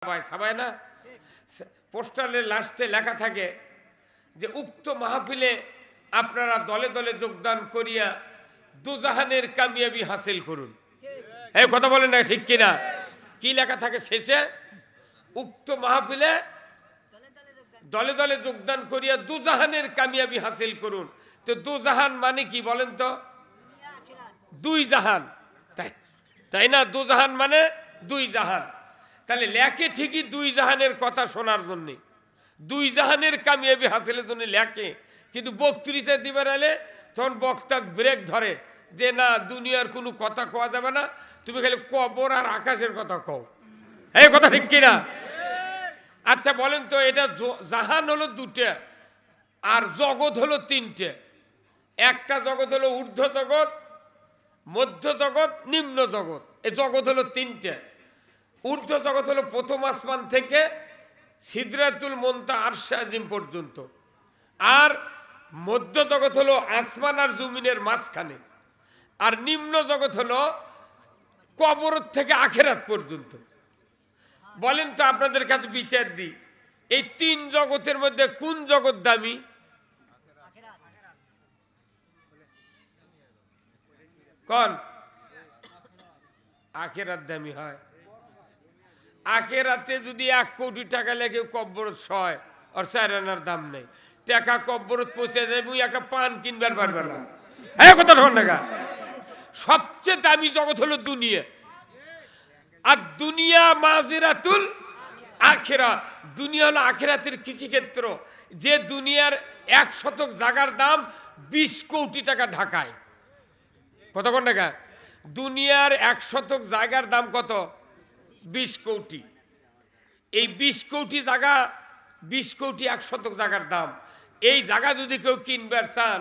ছাপায়, ছাপায় না? পোস্টারের লাস্টে লেখা থাকে যে উক্ত মাহফিলে আপনারা দলে দলে যোগদান করিয়া দুজাহানের কামিয়াবি হাসিল করুন। এই কথা বলেন না, ঠিক কিনা? কি লেখা থাকে শেষে? উক্ত মাহফিলে দলে দলে যোগদান করিয়া দুজাহানের কামিয়াবি হাসিল করুন। তো দুজাহান মানে কি বলেন তো? দুই জাহান, তাই না? দুজাহান মানে দুই জাহান। তাহলে লেখে ঠিকই দুই জাহানের কথা শোনার জন্য, দুই জাহানের কামিয়াবি হাসিলের জন্য লেখে, কিন্তু বক্তৃতা দিবার এলে তখন বক্তা ব্রেক ধরে যে না, দুনিয়ার কোনো কথা কওয়া যাবে না, তুমি খালি কবর আর আকাশের কথা কও। এই কথা ঠিক কিনা? আচ্ছা বলেন তো, এটা জাহান হলো দুটা আর জগৎ হলো তিনটে। একটা জগৎ হলো ঊর্ধ্ব জগৎ, মধ্য জগৎ, নিম্ন জগৎ। এই জগৎ হলো তিনটে। ঊর্ধ্ব জগৎ হলো প্রথম আসমান থেকে সিদরাতুল মুনতাহা আরশে আজিম পর্যন্ত, আর মধ্য জগৎ হলো আসমান আর জমিনের মাঝখানে, আর নিম্ন জগৎ হলো কবর থেকে আখিরাত পর্যন্ত। বলেন তো, আপনাদের কাছে বিচার দিই, এই তিন জগতের মধ্যে কোন জগৎ দামি? কোন? আখিরাত দামি হয়। আখিরাতে যদি 1 কোটি টাকা লেগে কব্বরত সয় আর 4 আনার দাম নেই, টাকা কব্বরত পৌঁছে যায়, মুই একটা পান কিনবার পারবে না। এই কথা শোন না, সবচেয়ে দামি জগৎ হলো দুনিয়া, আর দুনিয়া মাজিরাতুল আখিরাত। দুনিয়া হলো আখিরাতের কৃষিক্ষেত্র, যে দুনিয়ার 1 শতক জায়গার দাম 20 কোটি টাকা ঢাকায়। কত কোন টাকা? দুনিয়ার 1 শতক জায়গার দাম কত? 20 কোটি। এই 20 কোটি জায়গা, 20 কোটি 1 শতক জায়গার দাম। এই জায়গা যদি কেউ কিনবার চান,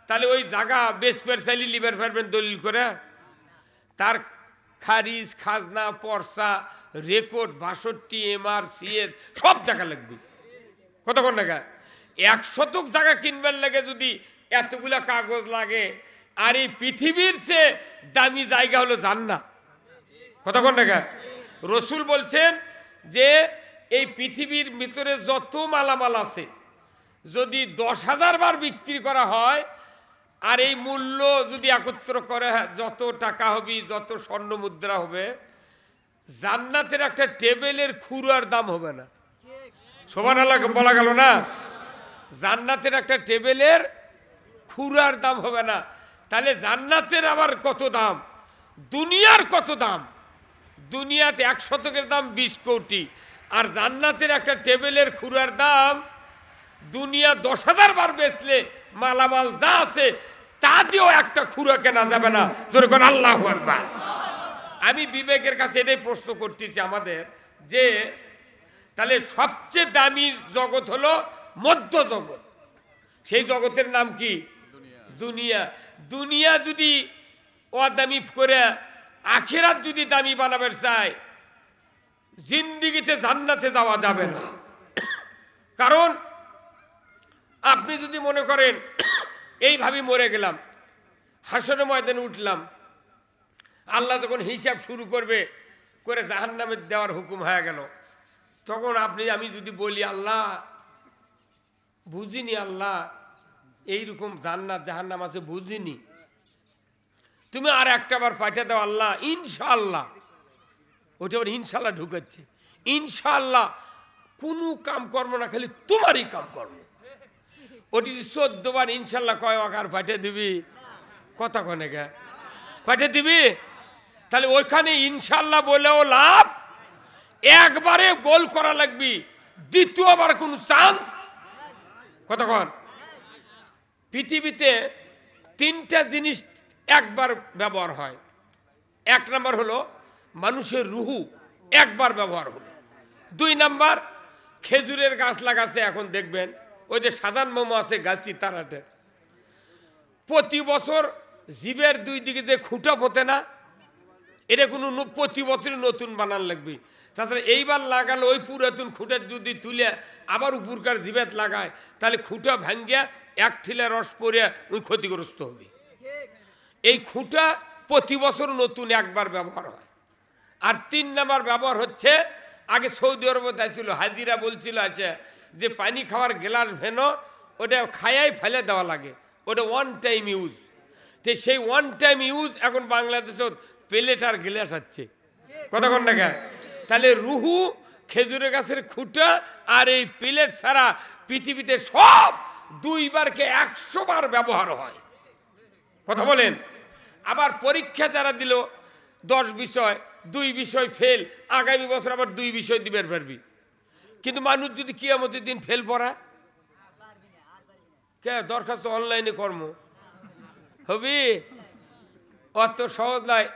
তাহলে ওই জায়গা বেচবার চাইলে লিবার পারবেন দলিল করে? তার খারিজ, খাজনা, পর্সা, রেকর্ড, 62 MR, CS সব জায়গা লাগবে। কত কোন টাকা? 1 শতক জায়গা কিনবার লাগে যদি এতগুলা কাগজ লাগে, আর এই পৃথিবীর চেয়ে দামি জায়গা হলো জান্নাত। কত কোন টাকা? রসুল বলছেন যে এই পৃথিবীর ভিতরে যত মালামাল আছে, যদি 10,000 বার বিক্রি করা হয়, আর এই মূল্য যদি একত্র করে যত টাকা হবে, যত স্বর্ণ মুদ্রা হবে, জান্নাতের একটা টেবিলের খুরার দাম হবে না। সুবহানাল্লাহ বলা গেল না? জান্নাতের একটা টেবিলের খুরার দাম হবে না। তাহলে জান্নাতের আবার কত দাম, দুনিয়ার কত দাম? দুনিয়াতে 1 শতকের দাম 20 কোটি, আর জান্নাতের একটা টেবিলের খুরার দাম, দুনিয়া 10,000 বার বেচলে মালামাল যা আছে তা দিয়েও একটা খুরা কেনা যাবে না। যেরকম আল্লাহু আকবার। আমি বিবেকের কাছে এটাই প্রশ্ন করতেছি আমাদের, যে তাহলে সবচেয়ে দামি জগৎ হলো মধ্য জগৎ। সেই জগতের নাম কি? দুনিয়া। দুনিয়া যদি অদামি করে আখিরাত যদি দামি বানাবার চায়, জিন্দিগিতে জান্নাতে যাওয়া যাবে না। কারণ আপনি যদি মনে করেন এইভাবে মরে গেলাম, হাসরের ময়দানে উঠলাম, আল্লাহ যখন হিসাব শুরু করবে করে জাহান্নামে দেওয়ার হুকুম হয়ে গেল, তখন আমি যদি বলি আল্লাহ বুঝিনি, আল্লাহ এইরকম জান্নাত জাহান্নাম আছে বুঝিনি, তুমি আর একটা বার পাঠিয়ে দাও আল্লাহ, ইনশাআল্লাহ। ওইটা আবার ইনশাআল্লাহ ঢুকাচ্ছে, ইনশাআল্লাহ কোনো কাম কর্ম না, খালি তোমারই কাম কর্ম। ওটি 14 বার ইনশাআল্লাহ কয় আর পাঠিয়ে দিবি? কথা কনে গে পাঠিয়ে দিবি? তাহলে ওইখানে ইনশাআল্লাহ বলেও লাভ, একবারে গোল করা লাগবে, দ্বিতীয়বার কোনো চান্স। কতক্ষণ? পৃথিবীতে 3টা জিনিস একবার ব্যবহার হয়। 1 নাম্বার হলো মানুষের রুহু একবার ব্যবহার হলো। 2 নাম্বার খেজুরের গাছ লাগাচ্ছে, এখন দেখবেন ওই যে সাধারণ মোমো আছে গাছি তারাতে, প্রতি বছর জীবের 2 দিকে যে খুঁটা পোতে না, এটা কোনো প্রতি বছরই নতুন বানান লাগবে। তাছাড়া এইবার লাগালে ওই পুরাতন খুঁটা যদি তুলে আবার উপরকার জীবেত লাগায়, তাহলে খুঁটা ভাঙ্গিয়া 1 ঠিলা রস পড়িয়া ওই ক্ষতিগ্রস্ত হবে। এই খুঁটা প্রতি বছর নতুন একবার ব্যবহার হয়। আর 3 নাম্বার ব্যবহার হচ্ছে আগে সৌদি আরবে ছিল, হাজিরা বলছিল আছে যে পানি খাওয়ার গ্লাস ভেনো ওটা খায়াই ফেলে দেওয়া লাগে, ওটা ওয়ান টাইম ইউজ। তো সেই ওয়ান টাইম ইউজ এখন বাংলাদেশে প্লেট আর গ্লাস হচ্ছে, কথা কোন না? তাহলে রুহু, খেজুরের গাছের খুঁটা আর এই প্লেট ছাড়া পৃথিবীতে সব 2 বারকে 100 বার ব্যবহার হয়, কথা বলেন। আবার পরীক্ষা যারা দিল 10 বিষয়, 2 বিষয় ফেল, আগামী বছর আবার 2 বিষয় দিবে পারবি। কিন্তু মানুষ যদি কিয়ামতের দিন ফেল পড়া, কে দরখাস্ত অনলাইনে কর্ম হবে, অত সহজ নয়।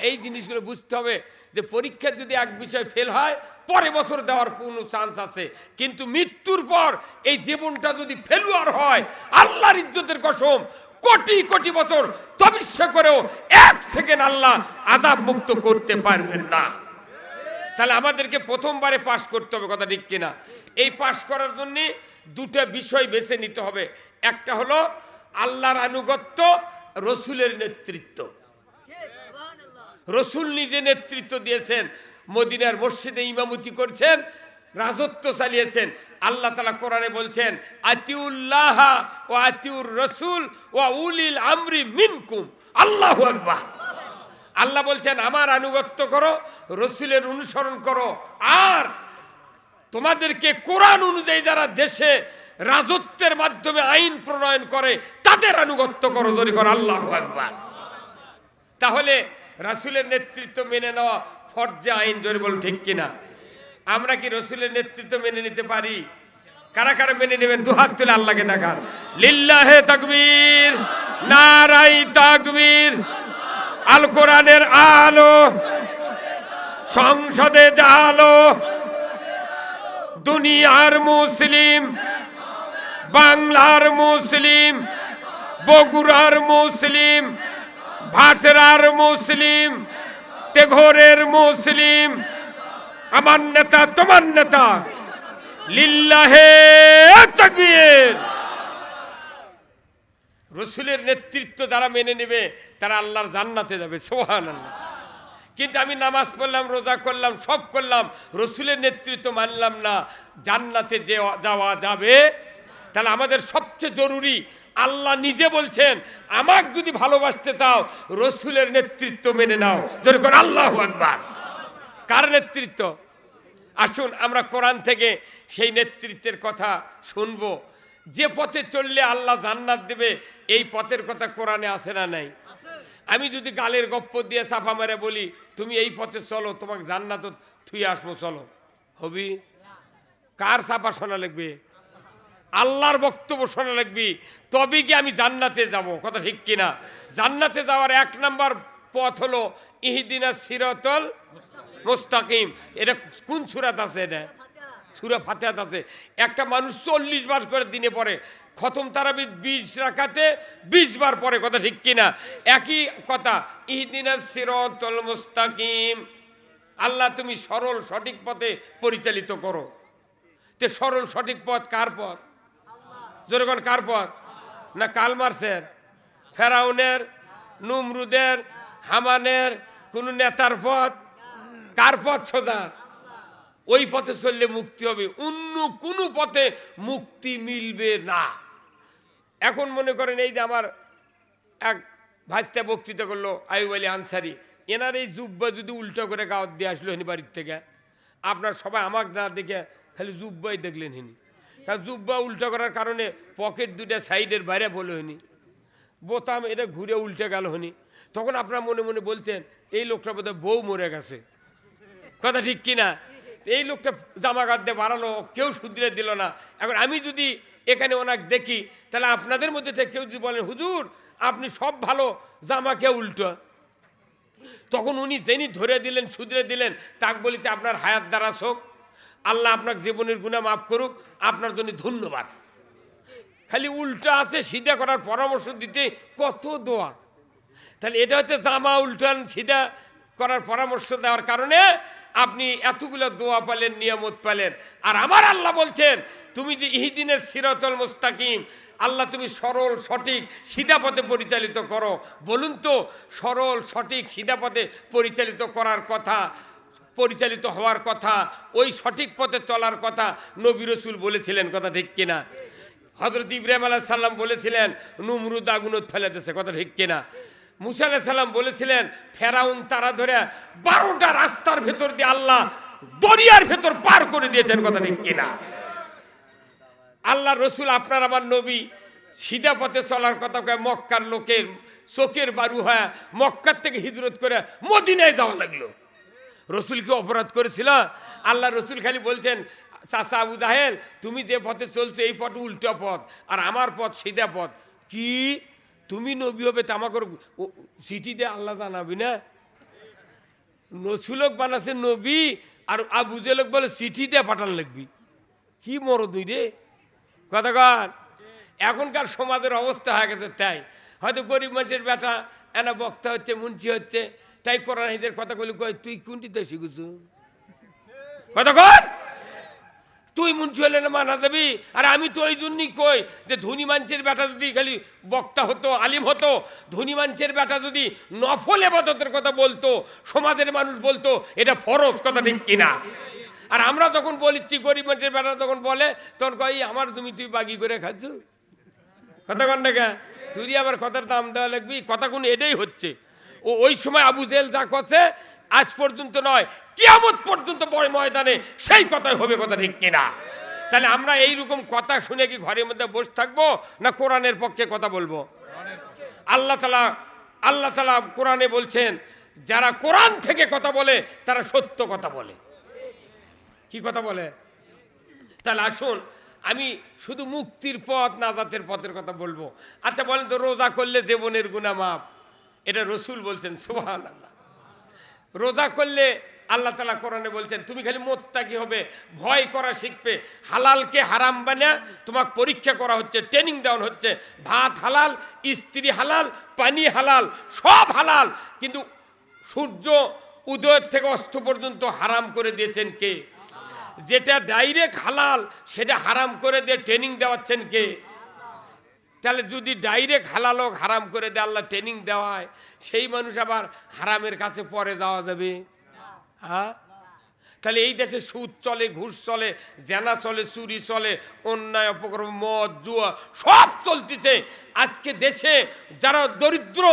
এই জিনিসগুলো বুঝতে হবে যে পরীক্ষা যদি 1 বিষয় ফেল হয় পরের বছর দেওয়ার কোনো চান্স আছে, কিন্তু মৃত্যুর পর এই জীবনটা যদি ফেলুয়ার হয়, আল্লাহর ইজ্জতের কসম কোটি কোটি বছর তপস্যা করেও 1 সেকেন্ড আল্লাহ আযাব মুক্ত করতে পারবেন না। তাহলে আমাদেরকে প্রথমবারে পাস করতে হবে, কথা ঠিক কিনা? এই পাস করার জন্য 2টা বিষয় বেছে নিতে হবে। একটা হলো আল্লাহর আনুগত্য, রসুলের নেতৃত্ব। রসুল নিজে নেতৃত্ব দিয়েছেন, মদিনার মসজিদে ইমামতি করছেন, রাজত্ব চালিয়েছেন। আল্লাহ তাআলা কোরআনে বলছেন আতিউল্লাহ ওয়া আতিউর রাসূল ওয়া উলিল আমরি মিনকুম, আল্লাহু আকবার। আল্লাহ বলছেন আমার আনুগত্য করো, রসুলের অনুসরণ করো, আর তোমাদেরকে কোরআন অনুযায়ী যারা দেশে রাজত্বের মাধ্যমে আইন প্রণয়ন করে তাদের আনুগত্য করো, যদি করো আল্লাহু আকবার। তাহলে রাসূলের নেতৃত্ব মেনে নেওয়া ফরজে আইন, যদি বল ঠিক কিনা? আমরা কি রসুলের নেতৃত্ব মেনে নিতে পারি? কারা কারা মেনে নেবেন? 2 হাত তুলে আল্লাহকে দেখান। লিল্লাহে তাকবীর, নারায়ে তাকবীর। আল কোরআনের আলো সংসদে জালো, দুনিয়ার মুসলিম, বাংলার মুসলিম, বগুড়ার মুসলিম, ভাটরার মুসলিম, তেঘরের মুসলিম, আমার নেতা তোমার নেতা, লিল্লাহে তাকবীর। রসুলের নেতৃত্ব যারা মেনে নেবে তারা আল্লাহর জান্নাতে যাবে, সুবহানাল্লাহ। কিন্তু আমি নামাজ পড়লাম, রোজা করলাম, সব করলাম, রসুলের নেতৃত্ব মানলাম না, জান্নাতে যাওয়া যাবে? তাহলে আমাদের সবচেয়ে জরুরি, আল্লাহ নিজে বলছেন আমাকে যদি ভালোবাসতে চাও রসুলের নেতৃত্ব মেনে নাও, যেরকম আল্লাহু আকবার। কার নেতৃত্ব? আসুন আমরা কোরআন থেকে সেই নেতৃত্বের কথা শুনবো। যে পথে চললে আল্লাহ জান্নাত দেবে, এই পথের কথা কোরআনে আছে না নাই? আমি যদি গালের গপ্প দিয়ে চাপা মেরে বলি তুমি এই পথে চলো, তোমাকে জান্নাত থুয়ে আসবো, চলো, হবি? কার চাপা শোনা লাগবে? আল্লাহর বক্তব্য শোনা লাগবে, তবে কি আমি জান্নাতে যাব, কথা ঠিক কিনা? জান্নাতে যাওয়ার 1 নাম্বার পথ হলো ইহদিনাস সিরাতাল মুস্তাকিম। এটা কোন সূরাত আছে? এটা সূরা ফাতিহাত আছে। একটা মানুষ 40 বার করে দিনে পড়ে, খতম তারাবি 20 রাকাতে 20 বার পড়ে, কথা ঠিক কিনা? একই কথা, ইহদিনাস সিরাতাল মুস্তাকিম, আল্লাহ তুমি সরল সঠিক পথে পরিচালিত করো। তে সরল সঠিক পথ কার পথ? জোরগণ কার পথ? না কাল মার্সের, ফেরাউনের, নমরুদের, হামানের কোন নেতার পথ? কার পথ সোজা? ওই পথে চললে মুক্তি হবে, অন্য কোনো পথে মুক্তি মিলবে না। এখন মনে করেন এই যে আমার এক ভাইস্তা বক্তৃতা করলো, আইয়ুব আলী আনসারী, এনার এই জুব্বা যদি উল্টো করে গাওয়াত দিয়ে আসলো হিনি বাড়ির থেকে, আপনার সবাই আমাকে না দেখে খালি জুব্বাই দেখলেন হিনি। কারণ জুব্বা উল্টো করার কারণে পকেট 2টা সাইডের বাইরে বলে হনি, বোতাম এটা ঘুরে উল্টে গেল হনি। তখন আপনার মনে মনে বলতেন এই লোকটা বোধহয় বউ মরে গেছে, কথা ঠিক কিনা? এই লোকটা জামা গাদ দিয়ে বাড়ালো, কেউ শুধরে দিল না। এখন আমি যদি এখানে ওনাকে দেখি, তাহলে আপনাদের মধ্যে থেকে কেউ যদি বলেন হুজুর আপনি সব ভালো, জামা কে উল্টো, তখন উনি যিনি ধরে দিলেন, শুধরে দিলেন, তাকে বলিতে আপনার হায়াত দ্বারা হোক, আল্লাহ আপনার জীবনের গুনাহ মাফ করুক, আপনার জন্য ধন্যবাদ। খালি উল্টা আছে, সিধা করার পরামর্শ দিতে কত দোয়া। তাহলে এটা হচ্ছে জামা উল্টান সিধা করার পরামর্শ দেওয়ার কারণে আপনি এতগুলো দোয়া পেলেন, নিয়ামত পেলেন। আর আমার আল্লাহ বলছেন তুমি যে ইহদিনাস সিরাতাল মুস্তাকিম, আল্লাহ তুমি সরল সঠিক সিধা পথে পরিচালিত করো। বলুন তো, সরল সঠিক সিধা পথে পরিচালিত করার কথা পরিচালিত হওয়ার কথা, ওই সঠিক পথে চলার কথা নবী রাসূল বলেছিলেন, কথা ঠিক কিনা? হযরত ইব্রাহিম আলাইহিস সালাম বলেছিলেন নমরুদ আগুনত ফেলে দিয়েছে, কথা ঠিক কিনা? মুসা আলাইহিস সালাম বলেছিলেন ফেরাউন তারা ধরে 12টা রাস্তার ভেতর দিয়ে আল্লাহ দরিয়ার ভেতর পার করে দিয়েছেন, কথা ঠিক কিনা? আল্লাহ রসুল আপনার আমার নবী সিধা পথে চলার কথা কয়, মক্কার লোকের চোখের বারু হয় মক্কার থেকে হিজরত করে মদিনায় যাওয়া লাগলো। রসুল কি অপরাধ করেছিল? আল্লাহ রসুল খালি বলছেন চাচা আবু জাহেল তুমি যে পথে চলছো এই পথ উল্টা পথ, আর আমার পথ সিধা পথ। কি তুমি নবী হবে তা আমাকে চিঠি দিয়ে আল্লাহ জানাবি না? রসুলক বানাচ্ছে নবী, আর আবু জাহেলক বলে চিঠি দিয়ে পাঠান লাগবি। কি মরদ রে কথা কর। এখনকার সমাজের অবস্থা হয়ে গেছে তাই। হয়তো গরিব মানুষের বেটা এনা বক্তা হচ্ছে, মুন্সি হচ্ছে, তাই কোরআন হাদিসের কথা বলি কয় তুই কোনটিতে শিখেছ? কথা কর। তুই মুন্সি হলে না মানা যাবি? আর আমি তো ওই জন্যই কই যে ধনী মানুষের বেটা যদি খালি বক্তা হতো, আলিম হতো, ধনী মানুষের বেটা যদি নফল ইবাদতের কথা বলতো, সমাজের মানুষ বলতো এটা ফরজ, কথা ঠিক কিনা? আর আমরা যখন বলিচ্ছি গরিব মানুষের বেটা যখন বলে তখন কই আমার জমি তুই বাগি করে খাচ্ছ, কথা কন না? তুই আবার কথার দাম দেওয়া লাগবি, কথা কোন এটাই হচ্ছে। ও ওই সময় আবু জেহেল যা করছে আজ পর্যন্ত নয়, কিয়ামত পর্যন্ত বয় ময়দানে সেই কথাই হবে, কথা ঠিক কিনা? তাহলে আমরা এইরকম কথা শুনে কি ঘরের মধ্যে বসে থাকবো, না কোরআনের পক্ষে কথা বলবো? আল্লাহ তাআলা কোরআনে বলছেন যারা কোরআন থেকে কথা বলে তারা সত্য কথা বলে। কি কথা বলে? তাহলে আসুন আমি শুধু মুক্তির পথ নাজাতের পথের কথা বলবো। আচ্ছা বলেন তো, রোজা করলে জীবনের গুনাহ মাফ, এটা রসুল বলছেন, সুবহানাল্লাহ। রোজা করলে আল্লাহ তাআলা কোরআনে বলছেন তুমি খালি মুত্তাকি হবে, ভয় করা শিখবে, হালালকে হারাম বানা তোমাকে পরীক্ষা করা হচ্ছে, ট্রেনিং দেওয়া হচ্ছে। ভাত হালাল, স্ত্রী হালাল, পানি হালাল, সব হালাল, কিন্তু সূর্য উদয় থেকে অস্ত পর্যন্ত হারাম করে দিয়েছেন কে? যেটা ডাইরেক্ট হালাল সেটা হারাম করে দিয়ে ট্রেনিং দেওয়াচ্ছেন কে? তাহলে যদি ডাইরেক্ট হালাল হোক হারাম করে দিয়ে আল্লাহ ট্রেনিং দেওয়ায়, সেই মানুষ আবার হারামের কাছে পরে যাওয়া যাবে? হ্যাঁ, তাহলে এই দেশে সুদ চলে, ঘুষ চলে, জেনা চলে, চুরি চলে, অন্যায় অপকর্ম, মদ, জুয়া সব চলতেছে। আজকে দেশে যারা দরিদ্র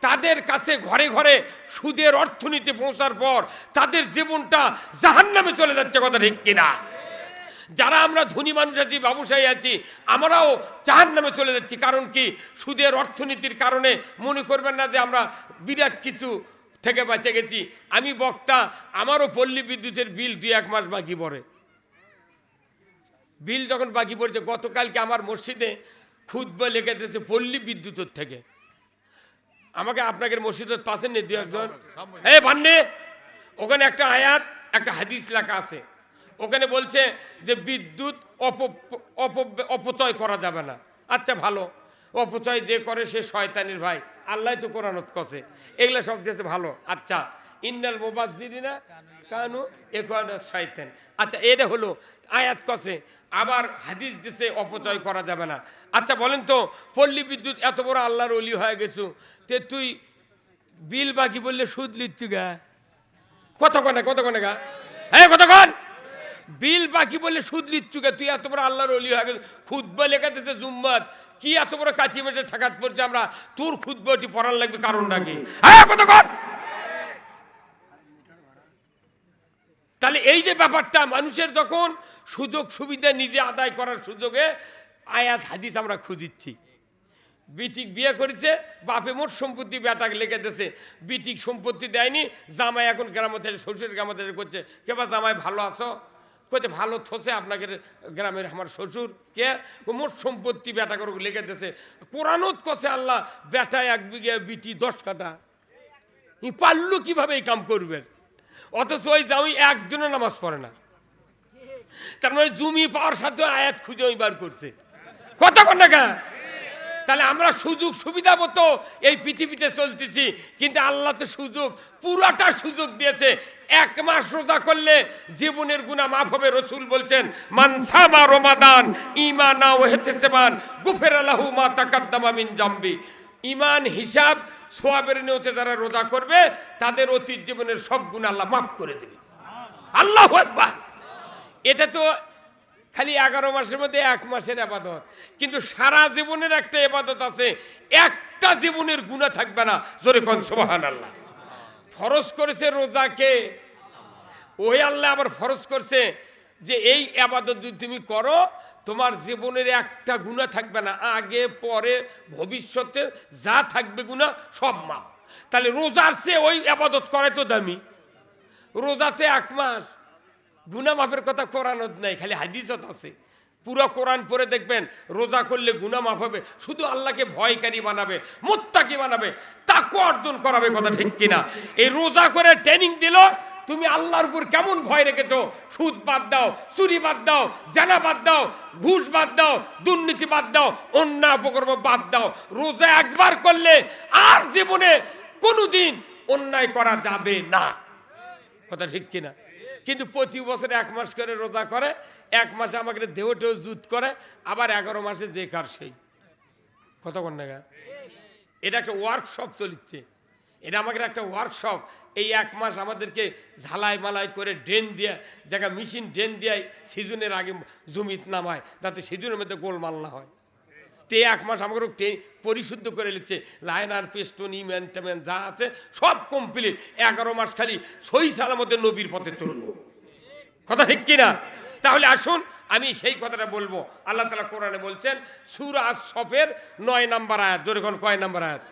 তাদের কাছে ঘরে ঘরে সুদের অর্থনীতি পৌঁছার পর তাদের জীবনটা জাহান্নামে চলে যাচ্ছে, কথা ঠিক কিনা? যারা আমরা ধনী মানুষ আছি, ব্যবসায়ী আছি, আমরাও জাহান্নামে চলে যাচ্ছি। কারণ কি? সুদের অর্থনীতির কারণে। মনে করবেন না যে আমরা বিরাট কিছু থেকে বেঁচে গেছি। আমি বক্তা, আমারও পল্লী বিদ্যুতের বিল 2-1 মাস বাকি পড়ে। বিল যখন বাকি পড়েছে, গতকালকে আমার মসজিদে খুতবা লিখে দিয়েছে পল্লী বিদ্যুতের থেকে। আমাকে আপনাদের মসজিদের পাশে নিয়ে 2-1 জন ভান্ডে, ওখানে একটা আয়াত একটা হাদিস লেখা আছে, ওখানে বলছে যে বিদ্যুৎ অপচয় করা যাবে না। আচ্ছা ভালো, অপচয় যে করে সে শয়তানের ভাই, আল্লাহ তো কোরআনত কছে, এগুলা সব দেশে ভালো। আচ্ছা ইন্নাল মুবাজ্জিরিনা কানু ইখওয়ানা শাইতান, আচ্ছা এটা হলো আয়াত কছে, আবার হাদিস দিছে অপচয় করা যাবে না। আচ্ছা বলেন তো, পল্লী বিদ্যুৎ এত বড় আল্লাহর ওলি হয়ে গেছো, তে তুই বিল বাকি বললে সুদ লিচ্ছু গা? কত কনে গা? হ্যাঁ কতক্ষণ বিল বাকি বললে সুদ লিচ্ছু গা? তুই এত বড় আল্লাহর ওলি হয়ে গেছো, খুতবা লেখা দিতে জুম্মাত, কি এত বড় কাঁচি মেঝে ঠেকাত পড়ছে, আমরা তোর খুতবাটি পড়ার লাগবে কারণটা কি? হ্যাঁ কতক্ষণ। তাহলে এই যে ব্যাপারটা, মানুষের যখন সুযোগ সুবিধা নিজে আদায় করার সুযোগে আয়াত হাদিস আমরা খুঁজিচ্ছি। বিটিক বিয়ে করেছে, বাপে মোট সম্পত্তি বেটাকে লেগে দিয়েছে, বিটিক সম্পত্তি দেয়নি, জামাই এখন গ্রামে শ্বশুরের গ্রামে করছে, কেবা জামাই ভালো আছো? কইতে ভালো থসে আপনাকে গ্রামের আমার শ্বশুর কে, মোট সম্পত্তি বেটা করে লেগে দিয়েছে। কোরআনত কছে আল্লাহ বেটা 1 বিঘা, বিটি 10 কাঠা, পারলো কিভাবে এই কাম করবে? অথচ ওই জামাই একজনের নামাজ পড়ে না, তার মানে জমি পাওয়ার সাথে আয়াত খুঁজে ওই বার করছে। কত টাকা? তাহলে আমরা সুযোগ সুবিধা মতো এই পৃথিবীতে চলতেছি, কিন্তু আল্লাহ তো সুযোগ, পুরাটা সুযোগ দিয়েছে। 1 মাস রোজা করলে জীবনের গুনাহ মাফ হবে। রসুল বলছেন মান সামা রমাদান ঈমানা ওয়া ইহতিসাবান গুফিরা লাহু মা তাকাদ্দামা মিন জামবি। ঈমান হিসাব সওয়াবের নিয়তে যারা রোজা করবে তাদের অতীত জীবনের সব গুনাহ আল্লাহ মাফ করে দেবে। আল্লাহু আকবার। এটা তো খালি 11 মাসের মধ্যে 1 মাসের ইবাদত, কিন্তু সারা জীবনের একটা ইবাদত আছে, একটা জীবনের গুনাহ থাকবে না। জোরে কোন সুবহানাল্লাহ। ফরজ করেছে রোজাকে ওই আল্লাহ, আবার ফরজ করছে যে এই ইবাদত যদি তুমি করো তোমার জীবনের একটা গুনাহ থাকবে না, আগে পরে ভবিষ্যতে যা থাকবে গুনাহ সব মাফ। তাহলে রোজার চেয়ে ওই ইবাদত করে তো দামি। রোজাতে 1 মাস গুনাহ মাফের কথা কোরআনত নাই, খালি হাদিসত আছে। পুরো কোরআন পড়ে দেখবেন রোজা করলে গুনাহ মাফ হবে, শুধু আল্লাহকে ভয়কারী বানাবে, মুত্তাকি বানাবে, তাকওয়া অর্জন করাবে। কথা ঠিক কিনা? এই রোজা করে ট্রেনিং দিল তুমি আল্লাহর উপর কেমন ভয় রেখেছো। সুদ বাদ দাও, চুরি বাদ দাও, জানা বাদ দাও, ঘুষ বাদ দাও, দুর্নীতি বাদ দাও, অন্যায় অপকর্ম বাদ দাও। রোজা একবার করলে আর জীবনে কোনোদিন অন্যায় করা যাবে না। কথা ঠিক কিনা? কিন্তু প্রতি বছর 1 মাস করে রোজা করে, 1 মাসে আমাকে দেহটেও জুত করে, আবার 11 মাসে যে কার সেই। কতক্ষণ না? এটা একটা ওয়ার্কশপ চলিচ্ছে, এটা আমাদের একটা ওয়ার্কশপ। এই 1 মাস আমাদেরকে ঝালাই মালাই করে ড্রেন দিয়ে, জায়গা মেশিন ড্রেন দিয়ে সিজনের আগে জমিত নামায়, যাতে সিজনের মধ্যে গোলমাল না হয়। তে 1 মাস আমাকে পরিশুদ্ধ করে নিচ্ছে, লাইনার পেস্টন ইমেন টেমেন যা আছে সব কমপ্লিট। 11 মাস খালি সহি সালামতে নবীর পথে চলবো। কথা ঠিক কিনা? তাহলে আসুন আমি সেই কথাটা বলবো। আল্লাহ তাআলা কোরআনে বলছেন সূরা আস-সফের 9 নম্বর আয়াত। জোরে কোন কয় নম্বর আয়াত?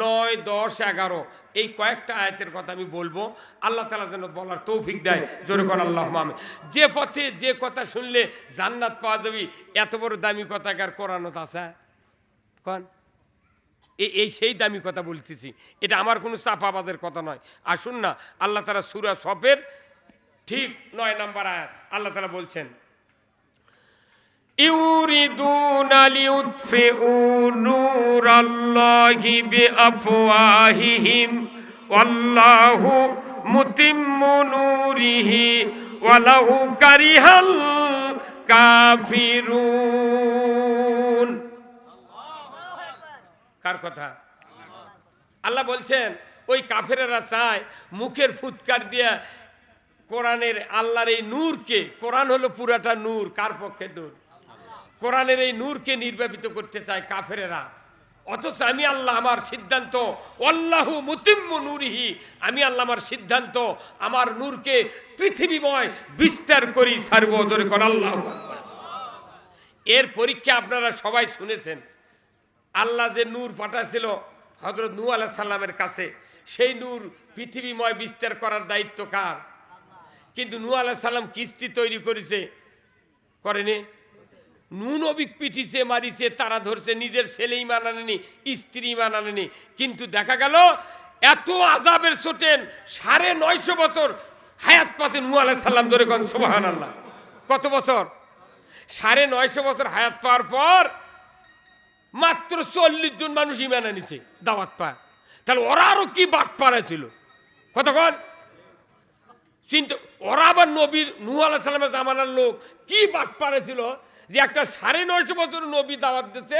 9, 10, 11 এই কয়েকটা আয়াতের কথা আমি বলবো। আল্লাহ তাআলা যেন বলার তৌফিক দেয়। জোরে কোন আল্লাহুম্মা আমিন। যে পথে যে কথা শুনলে জান্নাত পাওয়া যাবে, এত বড় দামি কথা কার কোরআনত আছে? কোন এই সেই দামি কথা বলতেছি, এটা আমার কোনো চাপাবাজের কথা নয়। আসুন না, আল্লাহ তাআলা সূরা সফের ঠিক 9 নম্বর আয়াত আল্লাহ তাআলা বলছেন ইউরিদুনা লিউতফিউ নূরাল্লাহি বিআফওয়াহিহিম ওয়াল্লাহু মুতিম্মু নূরিহি ওয়ালাহু কারিহাল কাফিরুন। কার কথা? আল্লাহ বলছেন ওই কাফেরেরা চায় মুখের ফুৎকার দিয়া কোরআনের আল্লাহর এই নূরকে, কোরআন হলো পুরাটা নূর, কার পক্ষে নূর? কোরআনের এই নূরকে নির্বাপিত করতে চায় কাফেরেরা। অথচ আমি আল্লাহ আমার সিদ্ধান্ত, আল্লাহু মুতিম্মু নূরিহি, আমি আল্লাহ আমার সিদ্ধান্ত আমার নূরকে পৃথিবীময় বিস্তার করি সার্বজনীন কোন আল্লাহু আকবার। এর পরীক্ষা আপনারা সবাই শুনেছেন। আল্লাহ যে নূর পাঠাছিল হযরত নূহ আলাইহিস সালামের কাছে, সেই নূর পৃথিবীময় বিস্তার করার দায়িত্ব কার? কিন্তু নূহ আলাইহিস সালাম কিস্তি তৈরি করেছে, করেনি? নূহ নবী পিটিছে, মারিছে, তারা ধরছে, নিজের ছেলে ঈমান আনেনি, স্ত্রী ঈমান আনেনি। কিন্তু দেখা গেল এত আযাবের চোটেন 950 বছর হায়াত পাচ্ছেন নূহ আলাইহিস সালাম। ধরে কোন সুবহানাল্লাহ। কত বছর? 950 বছর হায়াত পাওয়ার পর মাত্র 40 জন মানুষ ঈমান আনিছে, দাওয়াত পায়। তাহলে ওরা আরো কি বাট পাড়াইছিল? কতক্ষণ চিন্তা, ওরা আবার নবীর নূহ আলাইহিস সালামের জামানার লোক কি বাট পাড়াইছিল যে একটা 950 বছর নবী দাওয়াত দিতে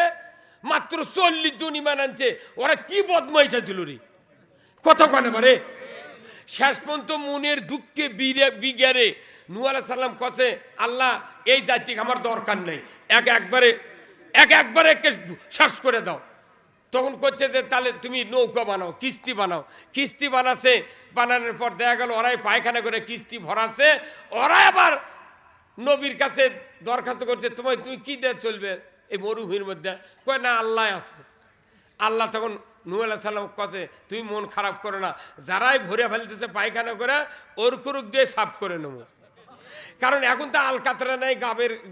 মাত্র 40 জন ঈমান আনছে। ওরা কি বদমাইশা ছিল রে? কতক্ষণ এবারে শেষ পর্যন্ত মনের দুঃখে বিগারে নূহ আলাইহিস সালাম কাছে, আল্লাহ এই জাতিকে আমার দরকার নেই, একবারে শেষ করে দাও। তখন করছে যে তাহলে তুমি নৌকা বানাও, কিস্তি বানাও। কিস্তি বানাচ্ছে, বানানোর পর দেখা গেল ওরাই পায়খানা করে কিস্তি ভরাচ্ছে। ওরা আবার নবীর কাছে দরখাস্ত করছে, তুমি কি দিয়ে চলবে এই মরুভূমির মধ্যে? কয় না, আল্লাহ আছে। আল্লাহ তখন নূহ আলাইহিস সালাম কাছে, তুমি মন খারাপ করো না, যারাই ভরে ফেলতেছে পায়খানা করে ওর কুরুক দিয়ে সাফ করে নেবো। কারণ এখন তো আলকাতরা নাই,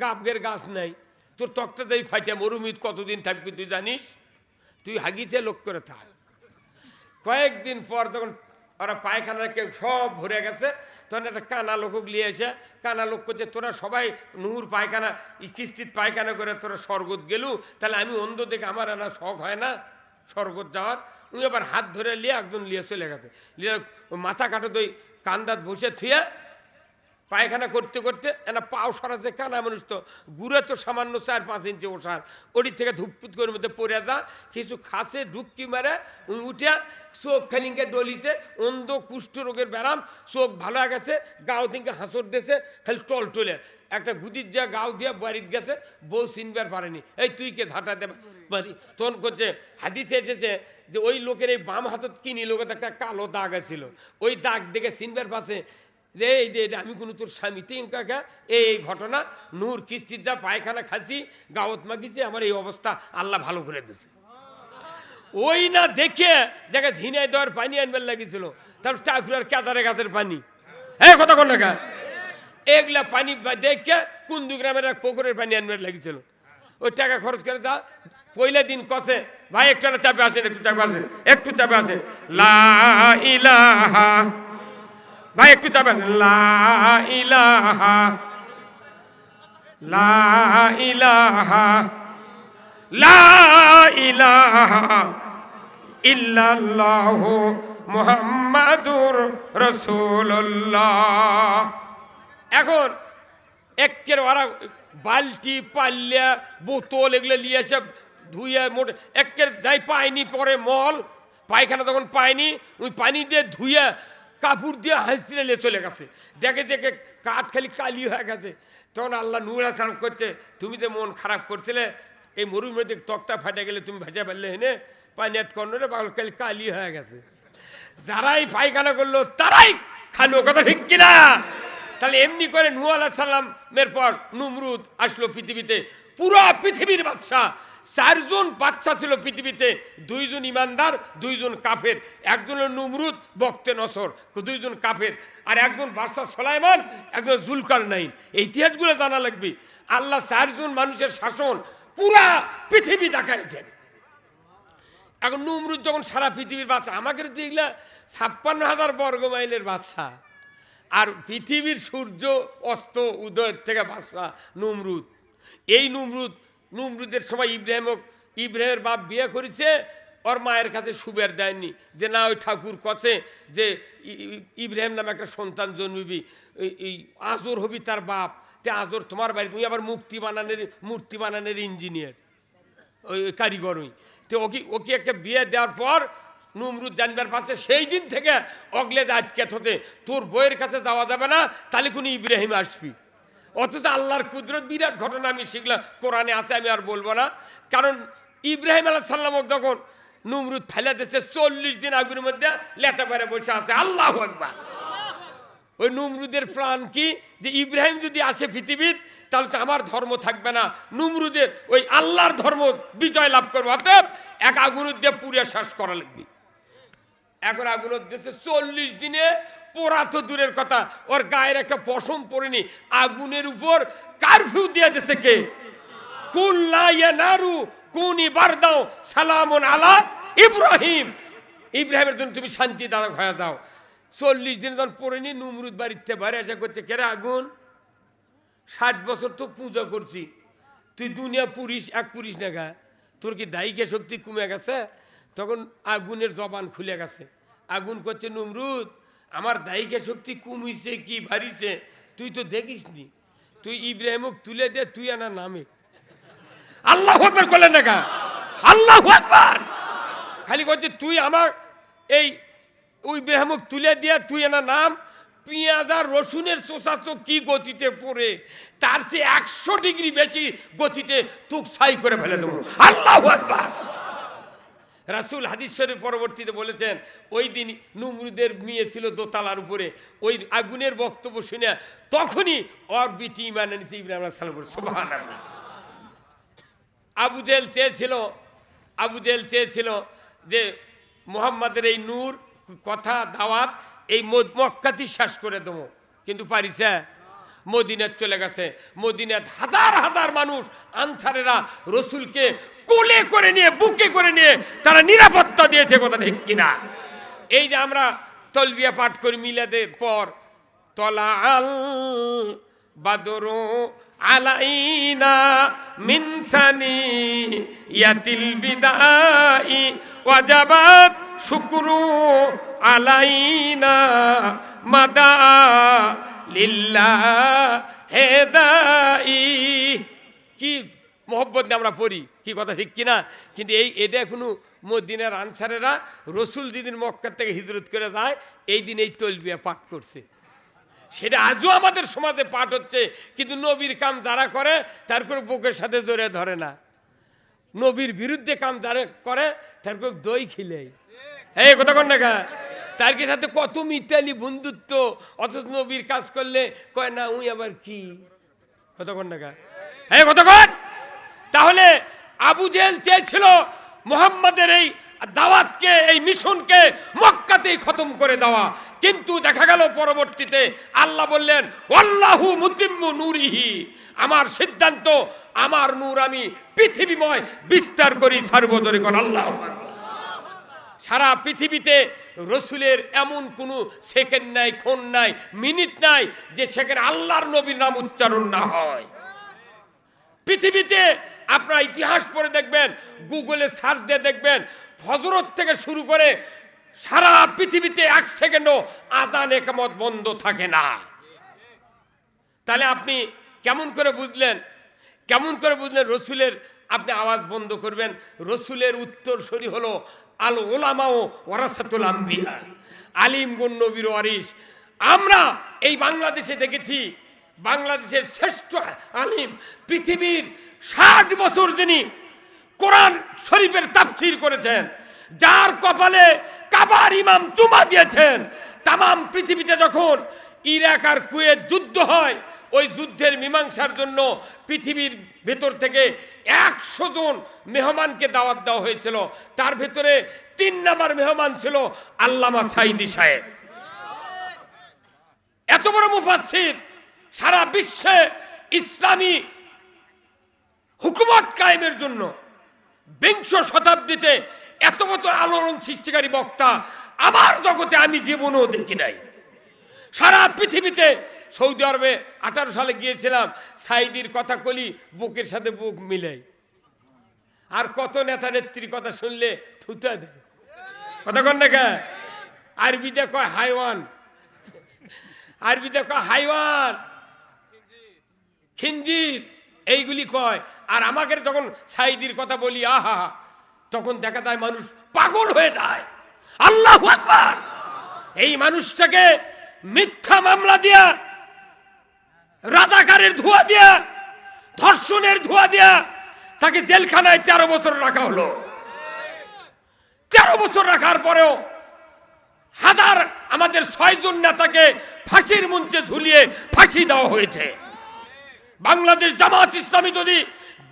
গাবের গাছ নাই, তোর তক্তা দেই ফাইটা মরুমিত কতদিন থাকবি তুই জানিস? তুই হাগিছে লোক করে থাক। কয়েকদিন পর তখন ওরা পায়খানা কেউ সব ভরে গেছে, তখন একটা কানা লোক নিয়ে এসে, কানা লোক করছে, তোরা সবাই নূর পায়খানা কিস্তিত পায়খানা করে তোরা স্বর্গত গেলু, তাহলে আমি অন্ধ দেখে আমার না শখ হয় না স্বর্গত যাওয়ার? উনি আবার হাত ধরে লিয়ে একজন লিয়ে চলে গেছে, লিয়ে মাথা কাটো দই কান্দাত বসে থুয়ে পায়খানা করতে করতে একটা পাও সরাতে কানা মানুষ তো গুড়ে তো সামান্য 4-5 ইঞ্চি ওষার ওটি থেকে ধুপপুত করে মধ্যে পড়ে যা কিছু খাসে ঢুকি মারে উঠে চোখ খালিঙ্গে ডলিছে অন্ধ কুষ্ঠ রোগের ব্যারাম চোখ ভালো হয়ে গেছে গাও থেকে হাঁসর দিয়েছে খালি টল টলে একটা গুদির যা গাও দিয়ে বাড়িতে গেছে বউ চিনবার পারেনি এই তুই কে ধাটা দেবে পারি তখন করছে হাদিসে এসেছে যে ওই লোকের এই বাম হাতত কিনি লোকের একটা কালো দাগ আছিল ওই দাগ দেখে চিনবার পাশে যে এই যে আমি কোনো তোর স্বামী কাকা এই ঘটনা নূর কিস্তির যা পায়খানা খাচ্ছি গাওত মাগিছে আমার এই অবস্থা আল্লাহ ভালো করে দিয়েছে ওই না দেখে দেখে ঝিনাই দেওয়ার পানি আনবার লাগিয়েছিল তারপর টাকুরার কেদারে গাছের পানি হ্যাঁ কথা কোন টাকা এগুলা পানি দেখে কুন্দু গ্রামের এক পুকুরের পানি আনবার লাগিয়েছিল ওই টাকা খরচ করে যা পয়লা দিন কষে ভাই একটু চাপে আসেন একটু চাপে আসেন লা ইলাহা ভাই একটু চাপেন লা ইলাহা লা ইলাহা লা ইলাহা ইল্লাল্লাহু মুহাম্মাদুর রাসূলুল্লাহ। এখন একের ওরা বালতি পাল্লা বোতল এগুলো নিয়ে এসে ধুয়ে মোটে একের যাই পায়নি পরে মল পায়খানা তখন পায়নি ওই পানি দিয়ে ধুয়ে কাপড় দিয়ে হাসিলে চলে গেছে দেখে দেখে কাঠ খালি কালি হয়ে গেছে তখন আল্লাহ নূর সালাম করছে তুমি যে মন খারাপ করছিলে এই মরুর মধ্যে তক্তা ফাটে গেলে তুমি ভেজা ফেললে হেনে পানি আট কর্নরে পাগল খালি কালি হয়ে গেছে যারাই পায়খানা করলো তারাই খালো কথা ঠিক কিনা তাহলে এমনি করে নূহ আলাইহিস সালামের পর নমরুদ আসলো পৃথিবীতে পুরো পৃথিবীর বাদশা 4 জন বাচ্চা ছিল পৃথিবীতে 2 জন ইমানদার 2 জন কাফের একজন নমরুদ বক্তে নসর 2 জন কাফের আর একজন বাদশা সুলাইমান একজন জুলকারনাইন এই ইতিহাসগুলো জানা লাগবে আল্লাহ 4 জন মানুষের শাসন পুরা পৃথিবী দেখাইছেন এখন নমরুদ যখন সারা পৃথিবীর বাদশা আমাকে তো এগুলা 56,000 বর্গ মাইলের বাদশা আর পৃথিবীর সূর্য অস্ত উদয়ের থেকে বাদশা নমরুদ এই নমরুদের সময় ইব্রাহিমের বাপ বিয়ে করেছে ওর মায়ের কাছে সুবের দেয়নি যে না ওই ঠাকুর কছে যে ইব্রাহিম নামে একটা সন্তান জন্মিবি এই আজর হবি তার বাপ তে আজর তোমার বাড়ি তুমি আবার মূর্তি বানানোর ইঞ্জিনিয়ার ওই কারিগর ওই তো ওকে একটা বিয়ে দেওয়ার পর নমরুদ জানবার পাশে সেই দিন থেকে অগলে আটকে থতে তোর বইয়ের কাছে যাওয়া যাবে না তাহলে কোন ইব্রাহিম আসবি অথচ আল্লাহর কুদরত বিরাট ঘটনা আমি শিখলাম কোরআনে আছে আমি আর বলবো না কারণ ইব্রাহিম আলাইহিস সালাম যখন নমরুদ ফেলে দিয়েছে 40 দিন আগুনের মধ্যে লেটা করে বসে আছে আল্লাহু আকবার ওই নমরুদের প্রাণ কি যে ইব্রাহিম যদি আসে পৃথিবীর তাহলে তো আমার ধর্ম থাকবে না নমরুদের ওই আল্লাহর ধর্ম বিজয় লাভ করবো অতএব এক আগুনের দিয়ে পুড়ে শেষ করা লাগবে এখন আগুনের দেশে 40 দিনে পোড়া তো দূরের কথা ওর গায়ের একটা পশম পড়েনি আগুনের উপর কারফিউ দিয়ে দিয়েছে কে কুল লা ইয়ানারু কুনি বারদাও সালামুন আলা ইব্রাহিম ইব্রাহিমের জন্য তুমি শান্তি দাও হয়ে যাও 40 দিন যখন পড়েনি নমরুদ বাড়িতে বাইরে এসে করছে কেরে আগুন 60 বছর তো পূজা করছি তুই দুনিয়া পুরিস এক পুরিস না গা তোর কি দায়িকে শক্তি কমে গেছে তখন আগুনের জবান খুলে গেছে আগুন করছে নমরুদ আমার দায়িকা শক্তি কমিছে কি বাড়িছে তুই তো দেখিস নি তুই ইব্রাহিমক তুলে দে তুই আনা নামে আল্লাহু আকবার করলেন না কা আল্লাহু আকবার খালি করছে তুই আমার এই ইব্রাহিমক তুলে দিয়ে তুই আনা নাম পেঁয়াজ আর রসুনের চোষা চোখ কি গতিতে পড়ে তার চেয়ে 100 ডিগ্রি বেশি গতিতে তুক ছাই করে ফেলে দেবো আল্লাহু আকবার রাসূল হাদিস শরীফ পরবর্তীতে বলেছেন ওই দিন নমরুদের মেয়ে ছিল দোতলার উপরে ওই আগুনের বক্তব্য শুনে তখনই ওর বিটি ঈমান এনেছে ইব্রাহিম আলাইহিস সালাম সুবহানাল্লাহ আবু জেহেল চেয়েছিল যে মুহাম্মাদের এই নূর কথা দাওয়াত এই মক্কাতেই শেষ করে দেবো কিন্তু পারিছে মদিনায় চলে গেছে মদিনায় হাজার হাজার মানুষ আনসারেরা রসুলকে কোলে করে নিয়ে বুকে করে নিয়ে তারা নিরাপত্তা দিয়েছে কথা ঠিক কিনা এই যে আমরা তলবিয়া পাঠ করি মিলাদের পর তলা আল বাদরু আলাইনা মিন সানিয়াতিল বিদাই ওয়াজাবাত শুকরু আলাইনা মাদা লিল্লাহ হেদাই। কি মোহব্বত নিয়ে আমরা পড়ি, কি কথা ঠিক কিনা? কিন্তু এটা এখনো মদিনার আনসারেরা রসুল যেদিন মক্কা থেকে হিজরত করে যায় এই দিন এই তলবিয়া পাঠ করছে, সেটা আজও আমাদের সমাজে পাঠ হচ্ছে। কিন্তু নবীর কাম যারা করে তার করে বুকের সাথে জড়িয়ে ধরে না, নবীর বিরুদ্ধে কাম যারা করে তার করে দই খিলে এই কথা কন না, তার সাথে কত মিতালি বন্ধুত্ব, অথচ নবীর কাজ করলে কয় না উই আবার কি কথা কন না, এই কথা কন। তাহলে আবু জেহেল চেয়েছিল মুহাম্মাদের এই দাওয়াতকে, এই মিশনকে মক্কাতেই খতম করে দেওয়া, কিন্তু দেখা গেল পরবর্তীতে আল্লাহ বললেন আল্লাহু মুতিম্মু নূরিহি, আমার সিদ্ধান্ত আমার নূর আমি পৃথিবীময় বিস্তার করি সর্বদরে কোন আল্লাহ। সারা পৃথিবীতে রসুলের এমন কোনো সেকেন্ড নাই, ক্ষণ নাই, মিনিট নাই যে সেখানে আল্লাহর নবীর নাম উচ্চারণ না হয়। পৃথিবীতে আপনারা ইতিহাস পড়ে দেখবেন, গুগলে সার্চ দিয়ে দেখবেন, হযরত থেকে শুরু করে সারা পৃথিবীতে এক সেকেন্ডও আযান ইকামত বন্ধ থাকে না। তাহলে আপনি কেমন করে বুঝলেন রসুলের আপনি আওয়াজ বন্ধ করবেন? রসুলের উত্তরসূরি হলো আল উলামা ওয়ারাসাতুল আম্বিয়া, আলিমগণ নবীর ওয়ারিস। আমরা এই বাংলাদেশে দেখেছি বাংলাদেশের শ্রেষ্ঠ আলিম, পৃথিবীর 60 বছর যিনি কোরআন শরীফের তাফসীর করেছেন, যার কপালে কাবার ইমাম চুমা দিয়েছেন। তাম পৃথিবীতে যখন ইরাক আর কুয়েত যুদ্ধ হয়, ওই যুদ্ধের মীমাংসার জন্য পৃথিবীর ভেতর থেকে 100 জন মেহমানকে দাওয়াত দেওয়া হয়েছিল। তার ভেতরে 3 নাম্বার মেহমান ছিল আল্লামা সাঈদী সাহেব। এত বড় মুফাসসির, সারা বিশ্বে ইসলামী হুকুমত কায়েমের জন্য 20 শতাব্দীতে এত বড় আলোড়ন সৃষ্টিকারী বক্তা আমার জগতে আমি জীবনেও দেখি নাই। সারা পৃথিবীতে সৌদি আরবে 18 সালে গিয়েছিলাম, সাঈদীর কথা কলি বুকের সাথে বুক মিলাই। আর কত নেতা নেত্রীর কথা শুনলে থুতা দেয়, কথা কন না কে? আরবিতে কয় হাইওয়ান, আরবিতে কয় হাইওয়ান, খিনজির, এইগুলি কয়। আর আমাকে যখন সাঈদীর কথা বলি আহা, তখন দেখা যায় মানুষ পাগল হয়ে যায়। আল্লাহু আকবার! এই মানুষটাকে মিথ্যা মামলা দিয়া, রাজাকারের ধোঁয়া দিয়া, ধর্ষণের ধোঁয়া দিয়া তাকে জেলখানায় 13 বছর রাখা হলো। 13 বছর রাখার পরেও হাজার আমাদের 6 জন নেতাকে ফাঁসির মঞ্চে ঝুলিয়ে ফাঁসি দেওয়া হয়েছে। বাংলাদেশ জামাত ইসলামী যদি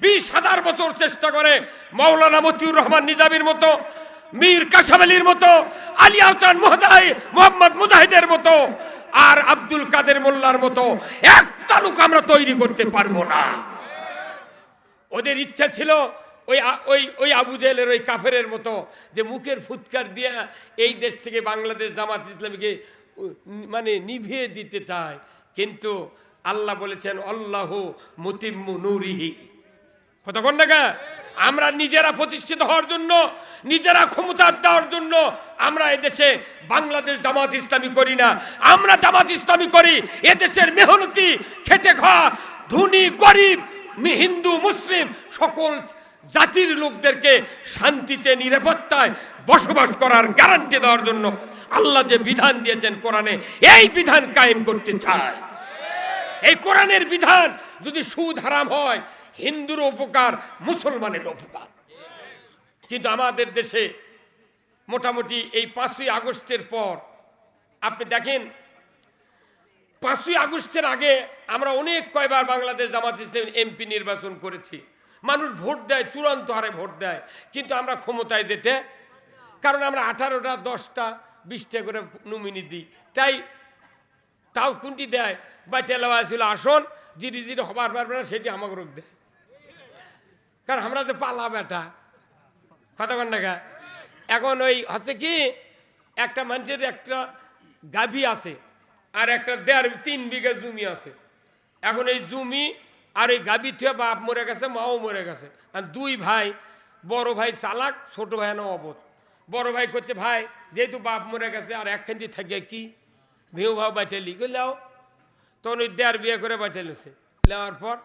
20,000 বছর চেষ্টা করে, মাওলানা মতিউর রহমান নিজামীর মতো, মীর কাসেম আলীর মতো, আলী আহসান মোহাম্মদ মুজাহিদের মতো, আর আব্দুল কাদের মোল্লার মতো একটা লোক আমরা তৈরি করতে পারবো না। ওদের ইচ্ছা ছিল ওই আবু জেহেলের ওই কাফেরের মতো যে মুখের ফুৎকার দিয়া এই দেশ থেকে বাংলাদেশ জামাত ইসলামীকে মানে নিভিয়ে দিতে চায়। কিন্তু আল্লাহ বলেছেন আল্লাহু মুতিম্মু নূরিহি, কতক্ষণ না? আমরা নিজেরা প্রতিষ্ঠিত হওয়ার জন্য, নিজেরা ক্ষমতা দেওয়ার জন্য আমরা এদেশে বাংলাদেশ জামাত ইসলামী করি না। আমরা জামাত ইসলামী করি এদেশের মেহনতি, খেটে খাওয়া, ধনী গরিব, হিন্দু মুসলিম সকল জাতির লোকদেরকে শান্তিতে নিরাপত্তায় বসবাস করার গ্যারান্টি দেওয়ার জন্য আল্লাহ যে বিধান দিয়েছেন কোরআনে, এই বিধান কায়েম করতে চায়। এই কোরআনের বিধান যদি সুদ হারাম হয়, হিন্দুর উপকার, মুসলমানের উপকার। কিন্তু আমাদের দেশে মোটামুটি এই 5ই আগস্টের পর আপনি দেখেন, 5ই আগস্টের আগে আমরা অনেক কয়বার বাংলাদেশ জামাত ইসলামী এমপি নির্বাচন করেছি। মানুষ ভোট দেয়, চূড়ান্ত হারে ভোট দেয়, কিন্তু আমরা ক্ষমতায় যেতে, কারণ আমরা 18টা 10টা 20টা করে নমিনি দিই। তাও কোনটি দেয়? বা টেলাওয়া ছিল আসন, যিনি যিনি হবার পারবে না সেটি আমাকে রোগ দেয়, কারণ আমরা তো পালা বেটা, কথা কন না। এখন ওই হচ্ছে কি, একটা মানুষের একটা গাভী আছে আর একটা 3 বিঘা জমি আছে। এখন এই জমি আর এই গাভী থেকে বাপ মরে গেছে, মাও মরে গেছে, আর 2 ভাই, বড় ভাই চালাক, ছোট ভাই না অবধ। বড় ভাই করছে ভাই যেহেতু বাপ মরে গেছে আর একখান দিয়ে থাকে কি ভেউ ভাও বাইটে লিখে লাও, তখন ওই দেড় বিয়ে করে পাঠালেছে। নেওয়ার পর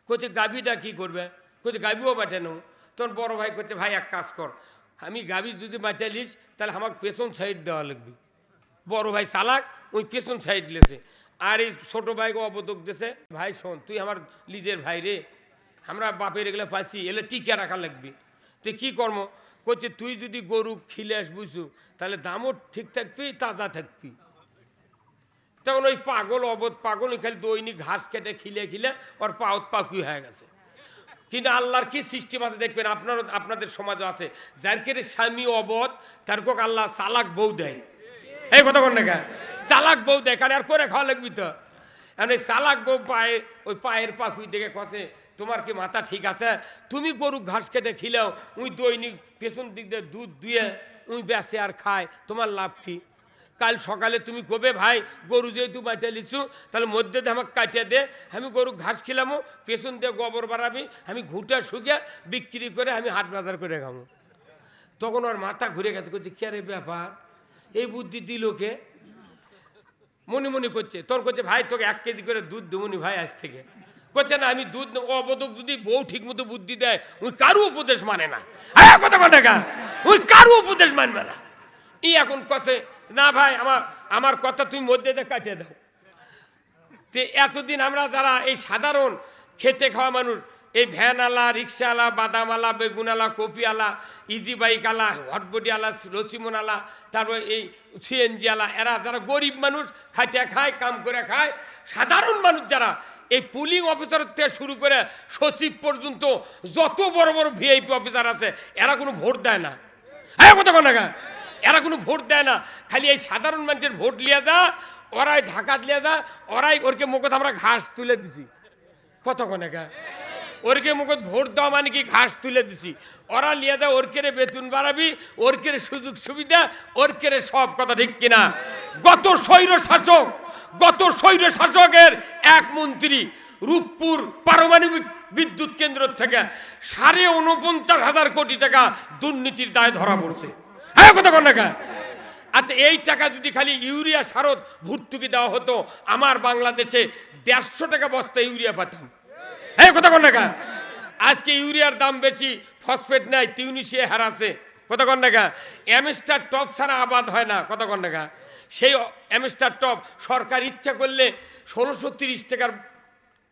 কোচে গাভীটা কি করবে, কোচে গাভীও পাঠানো। তখন বড় ভাই করছে, ভাই এক কাজ কর, আমি গাভী যদি বাঁচালিস তাহলে আমাকে পেছন সাইড দেওয়া লাগবে। বড় ভাই চালাক, ওই পেছন সাইড লেছে। আর এই ছোট ভাইকে অবদক দিয়েছে, ভাই শোন, তুই আমার লিজের ভাই রে, আমরা বাপের এগুলো পাইছি, এলে টিকে রাখা লাগবে। তো কী কর্ম করছে, তুই যদি গরু খিলাস বুঝু তাহলে দামও ঠিক থাকবি, তাজা থাকবি। তখন ওই পাগল অবধ পাগল খালি দৈনিক ঘাস কেটে খিলে খিলে ওর পাউত পাকুই হয়ে গেছে। কিন্তু আল্লাহর কি সিস্টেম আছে দেখবেন, আপনাদের সমাজে আছে, যার কেটে স্বামী অবধ তার কোক আল্লাহ চালাক বউ দেয়। এই কথা কন না, চালাক বউ দেয়, কারণ আর করে খাওয়া লাগবি তো। এখন এই চালাক বউ পায়ে ওই পায়ের পাকুই দেখে কছে, তোমার কি মাথা ঠিক আছে? তুমি গরু ঘাস কেটে খিলেও উই দৈনিক পেছন দিক দিয়ে দুধ দুয়ে উই বেচে আর খায়, তোমার লাভ কি? কাল সকালে তুমি কবে, ভাই গরু যেহেতু বাঁচিয়ে লিছু তাহলে মধ্যে দিয়ে আমাকে কাটিয়ে দে, আমি গরু ঘাস খিলামো, পেছন দিয়ে গোবর বাড়াবি, আমি ঘুঁটে শুকিয়ে বিক্রি করে আমি হাট বাজার করে খামো। তখন ওর মাথা ঘুরে গেছে, করছে কে রে ব্যাপার, এই বুদ্ধি দিল কে? মনে মনে করছে। তখন করছে, ভাই তোকে 1 কেজি করে দুধ দেবনি ভাই আজ থেকে। করছে না, আমি দুধ অবদক যদি বউ ঠিক মতো বুদ্ধি দেয়, ওই কারু উপদেশ মানে না। কথা কথা ওই কারু উপদেশ মানবে না। ই এখন কথা, না ভাই আমার কথা তুমি মধ্যে দিয়ে কাটিয়ে দাও। তো এতদিন আমরা যারা এই সাধারণ খেতে খাওয়া মানুষ, এই ভ্যানওয়ালা, রিক্সাওয়ালা, বাদামওয়ালা, বেগুনওয়ালা, কপিওয়ালা, ইজি বাইকওয়ালা, হটবডিওয়ালা, লসিমনওয়ালা, তারপর এই সিএনজিওয়ালা, এরা যারা গরিব মানুষ, খাইতে খায়, কাম করে খায়, সাধারণ মানুষ যারা, এই পুলিং অফিসার থেকে শুরু করে সচিব পর্যন্ত যত বড় বড় ভিআইপি অফিসার আছে, এরা কোনো ভোট দেয় না। হ্যাঁ কথা কন না, এরা কোনো ভোট দেয় না। খালি এই সাধারণ মানুষের ভোট লিয়ে যা, ওরাই ঢাকা লিয়ে যা, ওরাই ওরকে মুখত আমরা ঘাস তুলে দিছি। কত কনে ওরকে মুখত ভোট দেওয়া মানে কি ঘাস তুলে দিছি, ওরা লিয়ে যা, ওরকেরে বেতন বাড়াবি, ওরকেরে সুযোগ সুবিধা, ওরকেরে সব। কথা ঠিক কিনা? গত স্বৈর শাসকের এক মন্ত্রী রূপপুর পারমাণবিক বিদ্যুৎ কেন্দ্র থেকে 49,500 কোটি টাকা দুর্নীতির দায়ে ধরা পড়ছে। হ্যাঁ কথা কন না। আচ্ছা, এই টাকা যদি খালি ইউরিয়া সারত ভর্তুকি দেওয়া হতো, আমার বাংলাদেশে 150 টাকা বস্তা ইউরিয়া পাতাম। হ্যাঁ কথা কন না। আজকে ইউরিয়ার দাম বেশি, ফসফেট নাই, টিউনিশিয়া হারাছে। কথা কন না। অ্যামস্টার টপ ছাড়া আবাদ হয় না। কথা কন না। সেই অ্যামস্টার টপ সরকার ইচ্ছা করলে 1630 টাকার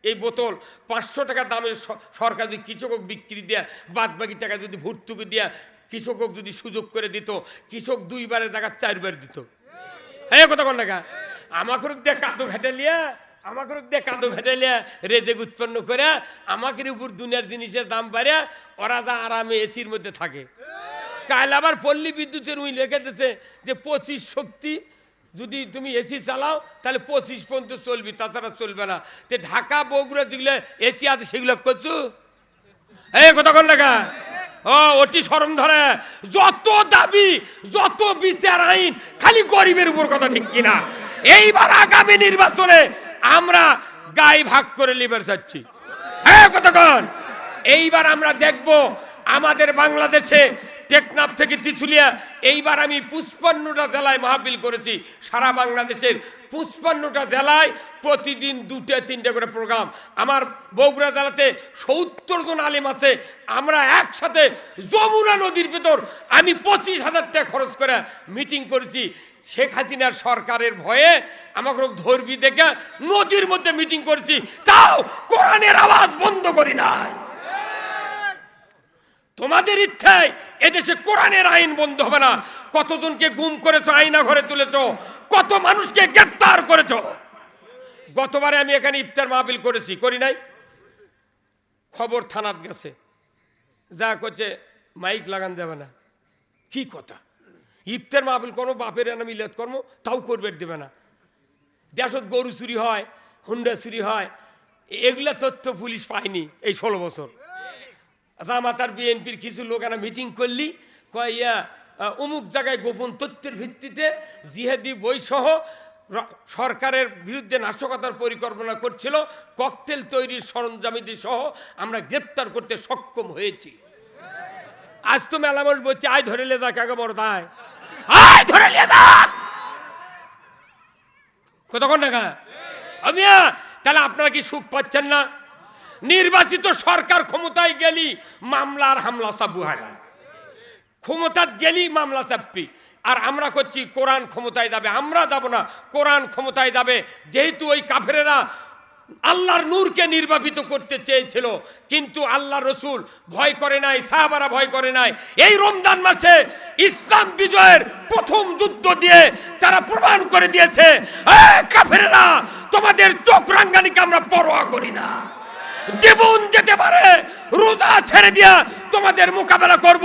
এই বোতল 500 টাকা দামে সরকার যদি কৃষকক বিক্রি দেয়া, বাদ বাকি টাকা যদি ভর্তুকি দেয়া কৃষকক যদি সুযোগ করে দিত, কৃষক 2 বারের জায়গা 4 বার দিত। হ্যাঁ কথা কন না। আমাকে দিয়ে কাঁদো ভেটালিয়া রেজেক উৎপন্ন করে আমাদের উপর দুনিয়ার জিনিসের দাম বাড়ে, ওরা যা আরামে এসির মধ্যে থাকে। কাল আবার পল্লী বিদ্যুতের উই লিখে দিয়েছে যে 25 শক্তি যদি তুমি এসি চালাও তাহলে 25 পর্যন্ত চলবি, তাছাড়া চলবে না। তো ঢাকা বগুড়া যেগুলো এসি আছে সেগুলো করছো। এই কথা কন না। অতি শরম ধরে, যত দাবি, যত বিচার আইন, খালি গরিবের উপর। কথা ঠিক কিনা? এইবার আগামী নির্বাচনে আমরা গাই ভাগ করে লিবার চাচ্ছি। হ্যাঁ কথা কন। এইবার আমরা দেখব আমাদের বাংলাদেশে টেকনাফ থেকে তিতুলিয়া, এইবার আমি 55টা জেলায় মাহফিল করেছি। সারা বাংলাদেশের 55টা জেলায় প্রতিদিন 2-3টে করে প্রোগ্রাম। আমার বগুড়া জেলাতে 70 জন আলেম আছে। আমরা একসাথে যমুনা নদীর ভেতর আমি 25,000 টাকা খরচ করে মিটিং করেছি। শেখ হাসিনার সরকারের ভয়ে আমাকে ধর্মী দেখে নদীর মধ্যে মিটিং করেছি, তাও কোরআনের আওয়াজ বন্ধ করি নাই। তোমাদের ইচ্ছায় এদেশে কোরআনের আইন বন্ধ হবে না। কতজনকে গুম করেছো, আয়না ঘরে তুলেছো, কত মানুষকে গ্রেফতার করেছো। গতবারে আমি এখানে ইফতার মাহফিল করেছি, করি নাই? খবর থানাত গেছে, যা করছে মাইক লাগান যাবে না। কি কথা? ইফতার মাহফিল করো, বাপের এনে মিলাদ কর্ম, তাও করবে দেবে না। দেশত গরু চুরি হয়, হুন্ডা চুরি হয়, এগুলা তথ্য পুলিশ পায়নি এই 16 বছর। জামাতার বিএনপির কিছু লোক এরা মিটিং করলি, কয়া অমুক জায়গায় গোপন তথ্যের ভিত্তিতে জিহাদি বই সহ সরকারের বিরুদ্ধে নাশকতার পরিকল্পনা করছিল, ককটেল তৈরির সরঞ্জামিদি সহ আমরা গ্রেপ্তার করতে সক্ষম হয়েছি। আজ তো মেলা মানুষ বলছে আয় ধরে লে যা, কাকে বড় তাই আয় ধরে লে যা। কতক্ষণ টাকা আমিয়া তাহলে আপনারা কি সুখ পাচ্ছেন না? নির্বাচিত সরকার ক্ষমতায় গেলি মামলার হামলা চাপু হয়, ক্ষমতায় গেলি মামলা চাপি। আর আমরা করছি কোরআন ক্ষমতায় যাবে, আমরা যাব না, কোরআন ক্ষমতায় যাবে। যেহেতু ওই কাফেরেরা আল্লাহর নূরকে নির্বাপিত করতে চেয়েছিল, কিন্তু আল্লাহ রসুল ভয় করে নাই, সাহাবারা ভয় করে নাই। এই রমজান মাসে ইসলাম বিজয়ের প্রথম যুদ্ধ দিয়ে তারা প্রমাণ করে দিয়েছে, কাফেরেরা তোমাদের চোখ রাঙ্গানিকে আমরা পরোয়া করি না, জীবন যেতে পারে রোজা ছেড়ে দিয়া তোমাদের মোকাবেলা করব,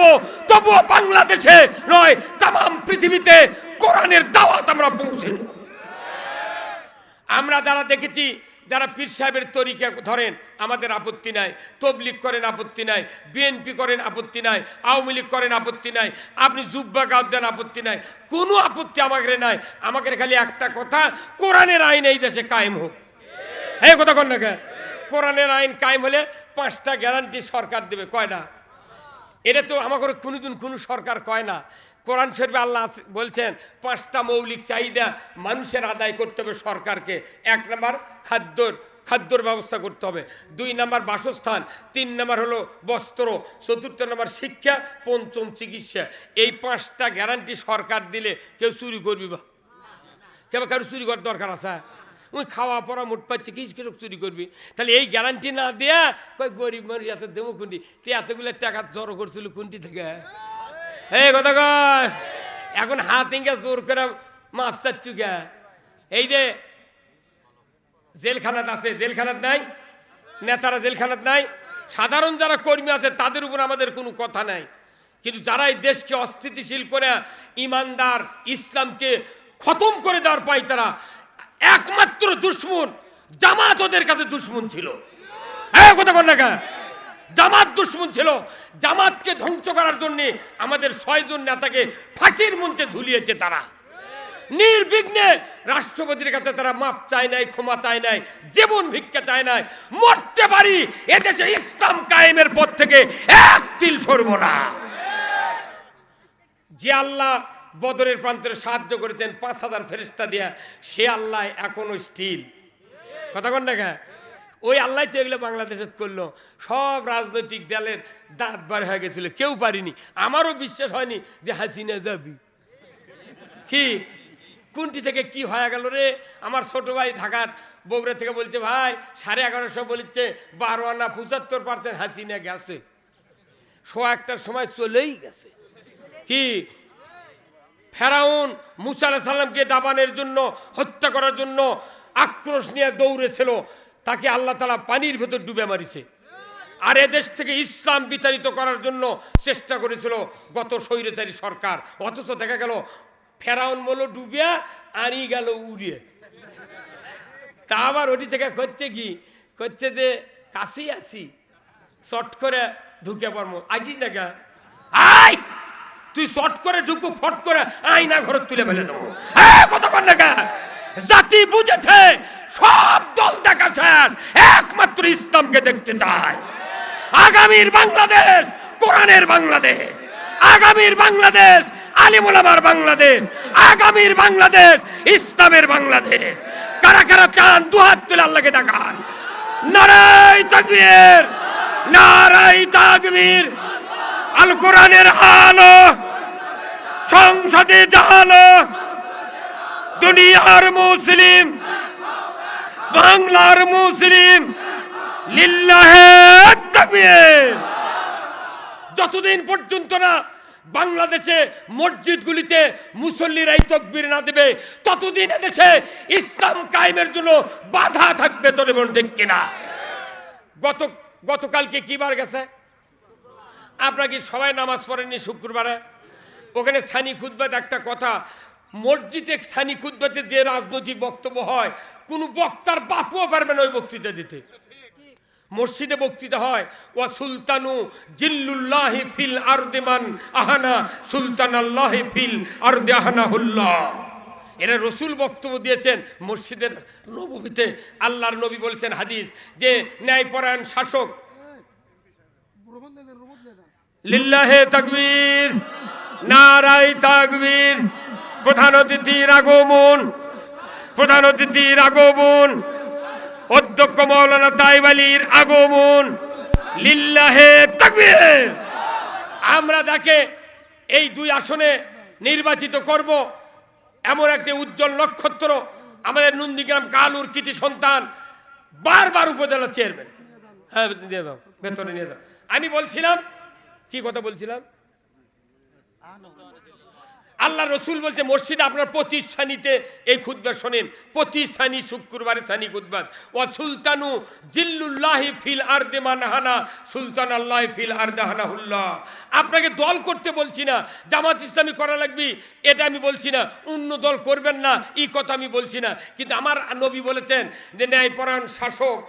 তবুও বাংলাদেশে নয় তাম পৃথিবীতে কোরআনের দাওয়াত আমরা পৌঁছে দেব। আমরা যারা দেখেছি, যারা পীর সাহেবের তরিকা ধরেন আমাদের আপত্তি নাই, তবলিগ করেন আপত্তি নাই, বিএনপি করেন আপত্তি নাই, আওয়ামী লীগ করেন আপত্তি নাই, আপনি জুব্বা গাউদ দেন আপত্তি নাই, কোনো আপত্তি আমাদের নাই। আমাদের খালি একটা কথা, কোরআনের আইন এই দেশে কায়েম হোক। হ্যাঁ কথা কন না কে? কোরআনের আইন কায়েম হলে 5টা গ্যারান্টি সরকার দেবে। কয়টা? এটা তো আমাকে কোনোদিন কোনো সরকার কয় না। কোরআন শরীফে আল্লাহ বলছেন 5টা মৌলিক চাহিদা মানুষের আদায় করতে হবে সরকারকে। 1 নম্বর খাদ্যর ব্যবস্থা করতে হবে, 2 নম্বর বাসস্থান, 3 নম্বর হলো বস্ত্র, 4 নম্বর শিক্ষা, 5ম চিকিৎসা। এই 5টা গ্যারান্টি সরকার দিলে কেউ চুরি করবি বা কেউ কারো চুরি করার দরকার আছে? ওই খাওয়া পড়া মোট পাচ্ছে, কি কৃষক চুরি করবি? তাহলে এই গ্যারান্টি না দেয়া কই গরিব মানুষ এত দেবো কোনটি? তুই এতগুলো টাকা জড়ো করছিল কোনটি থেকে? এই কথা কয়, এখন হাত ইঙ্গা জোর করে মাছ চাচ্ছু কে? এই যে জেলখানাত আছে, জেলখানাত নাই, নেতারা জেলখানাত নাই, সাধারণ যারা কর্মী আছে তাদের উপর আমাদের কোনো কথা নাই। কিন্তু যারা এই দেশকে অস্থিতিশীল করে ইমানদার ইসলামকে খতম করে দেওয়ার পাই, তারা একমাত্র দুশ্মন জামাত ওদের কাছে দুশ্মন ছিল। হ্যাঁ কথা কন না কে? জামাত দুশ্মন ছিল। জামাতকে ধ্বংস করার জন্য আমাদের 6 জন নেতাকে ফাঁসির মঞ্চে ঝুলিয়েছে তারা। নির্বিঘ্নে রাষ্ট্রপতির কাছে তারা মাপ চায় নাই, ক্ষমা চায় নাই, জীবন ভিক্ষা চায় নাই। মরতে পারি, এদেশে ইসলাম কায়েমের পথ থেকে এক তিল সরব না। যে আল্লাহ বদরের প্রান্তরে সাহায্য করেছেন 5000 ফেরেশতা দিয়া, সে আল্লাহ এখনো স্টিল। কথা কন না কে? ওই আল্লাহ তো এগুলো বাংলাদেশে করলো। সব রাজনৈতিক দলের দাঁত বার হয়ে গেছিল, কেউ পারিনি। আমারও বিশ্বাস হয়নি যে হাসিনা যাবি। কি কোনটি থেকে কি হয়ে গেল রে? আমার ছোট ভাই ঢাকার বগুড়া থেকে বলছে, ভাই 11:30 বলেছে 12 আনা 75% হাসিনা গেছে। 1:15 সময় চলেই গেছে। কি ফেরাউন মুসা আলাইহিস সালামকে দাবানের জন্য, হত্যা করার জন্য আক্রোশ নিয়ে দৌড়েছিল, তাকে আল্লাহ তাআলা পানির ভেতর ডুবে মারিছে। আর এদেশ থেকে ইসলাম বিতাড়িত করার জন্য চেষ্টা করেছিল গত স্বৈরাচারী সরকার। অথচ দেখা গেল ফেরাউন বলল ডুবিয়া, আনি গেল উড়িয়ে। তা আবার ওটি থেকে করছে কি, করছে যে কাছেই আছি, চট করে ঢুকে পড়বো। আইছিস না কে? আই তুই চট করে ঢুকু, ফট করে আইনা ঘরে তুলে ফেলে দেবো। হ্যাঁ কথা কন না কে? জাতি বুঝেছে, সব দল দেখাচ্ছেন, একমাত্র ইসলামকে দেখতে চায়। আগামীর বাংলাদেশ কোরআনের বাংলাদেশ, আগামীর বাংলাদেশ আলিম ওলামার বাংলাদেশ, আগামীর বাংলাদেশ ইসলামের বাংলাদেশ। কারা কারা চান দুহাত তুলে আল্লাহকে দেখান। নারায়ে তাকবীর, নারায়ে তাকবীর। আল কোরআনের আলো সংসদে জালো, দুনিয়ার মুসলিম, বাংলার মুসলিম, লিল্লাহে তাকবীর। যতদিন পর্যন্ত না বাংলাদেশে মসজিদগুলিতে মুসল্লিরাই তাকবীর না দেবে, ততদিন এদেশে ইসলাম কায়েমের জন্য বাধা থাকবে। তোর মন ঠিক কিনা? গতকালকে কি বার গেছে? আপনারা কি সবাই নামাজ পড়েননি শুক্রবারে? ওখানে সানি খুতবাতে একটা কথা, মসজিদে সানি খুতবাতে যে রাজনৈতিক বক্তব্য হয়, কোন বক্তার বাপও পারবে না ওই বক্তৃতা দিতে। মসজিদে বক্তৃতা হয়, ওয়া সুলতানু জিল্লুল্লাহি ফিল আরদি মান আহানা সুলতানাল্লাহি ফিল আরদি আহানাহুল্লাহ। এরা রসুল বক্তব্য দিয়েছেন মসজিদের নববীতে। আল্লাহর নবী বলছেন হাদিস, যে ন্যায়পরায়ণ শাসক, লিল্লাহে তাকবীর, নারায়ে তাকবীর। প্রধান অতিথির আগমন, প্রধান অতিথির আগমন। অধ্যক্ষ মাওলানা তাইব আলীর আগমন, লিল্লাহে তাকবীর। আমরা যাকে এই 2 আসনে নির্বাচিত করব, এমন একটি উজ্জ্বল নক্ষত্র, আমাদের নন্দীগ্রাম কালুর কৃতি সন্তান, বারবার উপজেলা চেয়ারম্যান। হ্যাঁ, নিয়ে যাও, ভেতরে নিয়ে যাও। আমি বলছিলাম, কি কথা বলছিলাম? আল্লাহ রসুল বলছে মসজিদে আপনার প্রতিষ্ঠানীতে এই খুতবা শোনেন, প্রতিষ্ঠানী শুক্রবারে সানি খুতবা। ওয়া সুলতানু জিল্লুল্লাহি ফিল আরদি মানহানা সুলতান আল্লাহ ফিল আরদাহানাহুল্লাহ। আপনাকে দল করতে বলছি না, জামাত ইসলামী করা লাগবে এটা আমি বলছি না, অন্য দল করবেন না এই কথা আমি বলছি না, কিন্তু আমার নবী বলেছেন যে ন্যায়পরায়ণ শাসক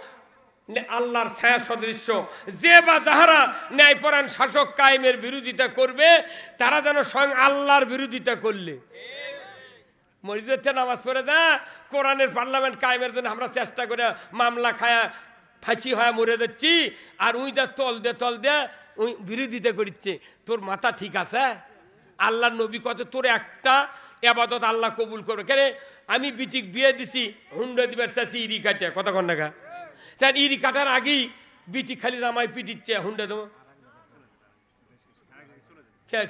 আল্লাহর ছায়া সদৃশ্য, যে বা যাহারা ন্যায়পরায়ণ শাসক কায়েমের বিরোধিতা করবে তারা যেন স্বয়ং আল্লাহর বিরোধিতা করলে। মসজিদে নামাজ পড়ে না, কোরআনের পার্লামেন্ট কায়েমের জন্য আমরা চেষ্টা করে মামলা খায়া ফাঁসি হয়ে মরে যাচ্ছি, আর উই দা তল দে উই বিরোধিতা করছে। তোর মাথা ঠিক আছে? আল্লাহর নবী কত তোর একটা আবাদত আল্লাহ কবুল করবে কেন? আমি বিটিক বিয়ে দিছি, হুন্ডা দিবার চাচ্ছি ইরি কাটে, কথা কন না? তাই ইরি কাটার আগেই বিটি খালি জামাই পিটিচ্ছে, হুন্ডা দেবো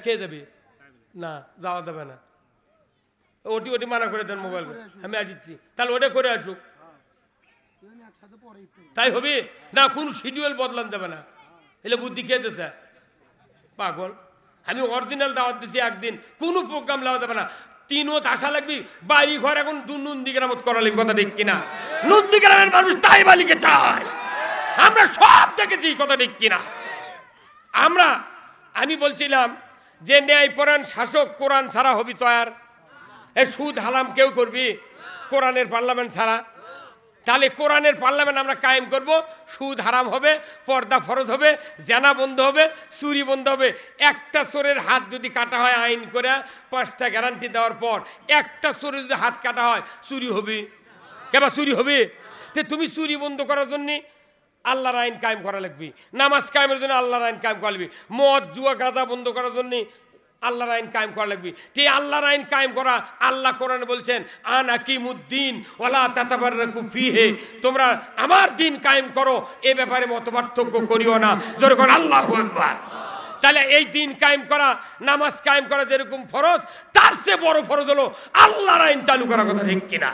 কে যাবে না, যাওয়া যাবে না, ওটি মানা করে দেন মোবাইল, আমি আসছি, তাহলে ওটা করে আসুক, তাই হবে না? কোন শিডিউল বদলান দেবে না, এলে বুদ্ধি কে দিছে পাগল? আমি অরিজিনাল দাওয়াত দিচ্ছি, একদিন কোনো প্রোগ্রাম লাওয়া যাবে না, 3 আসা লাগবে, বাড়ি ঘর এখন নন্দীগ্রামত করা লাগবে, কথা ঠিক কিনা? নন্দীগ্রামের মানুষ তাইব আলীকে চায়, আমরা সব দেখেছি, কথা ঠিক কিনা? আমি বলছিলাম যে ন্যায়পরায়ণ শাসক কোরআন ছাড়া হবি তৈয়ার? এই সুদ হালাম কেউ করবি কোরআনের পার্লামেন্ট ছাড়া? তাহলে কোরআনের পার্লামেন্ট আমরা কায়েম করব, সুদ হারাম হবে, পর্দা ফরজ হবে, জানা বন্ধ হবে, চুরি বন্ধ হবে। একটা চোরের হাত যদি কাটা হয় আইন করে 5টা গ্যারান্টি দেওয়ার পর, একটা চোরের যদি হাত কাটা হয় চুরি হবে কেবা? চুরি হবে। তো তুমি চুরি বন্ধ করার জন্য আল্লাহর আইন কায়েম করা লাগবে, নামাজ কায়েমের জন্য আল্লাহর আইন কায়েম করা লাগবে, মদ জুয়া গাঁজা বন্ধ করার জন্য আল্লাহর আইন কায়েম করা লাগবে। তে আল্লাহর আইন কায়েম করা, আল্লাহ কোরআনে বলছেন আন আকিমুদ্দিন ওয়ালা তাতাবাররাকু ফিহি, তোমরা আমার দিন কায়েম করো, এই ব্যাপারে মতপার্থক্য করিও না, জোরে কোন আল্লাহু আকবার। তাহলে এই দিন কায়েম করা, নামাজ কায়েম করা যেরকম ফরজ, তার চেয়ে বড় ফরজ হলো আল্লাহর আইন চালু করার কথা, ঠিক কিনা?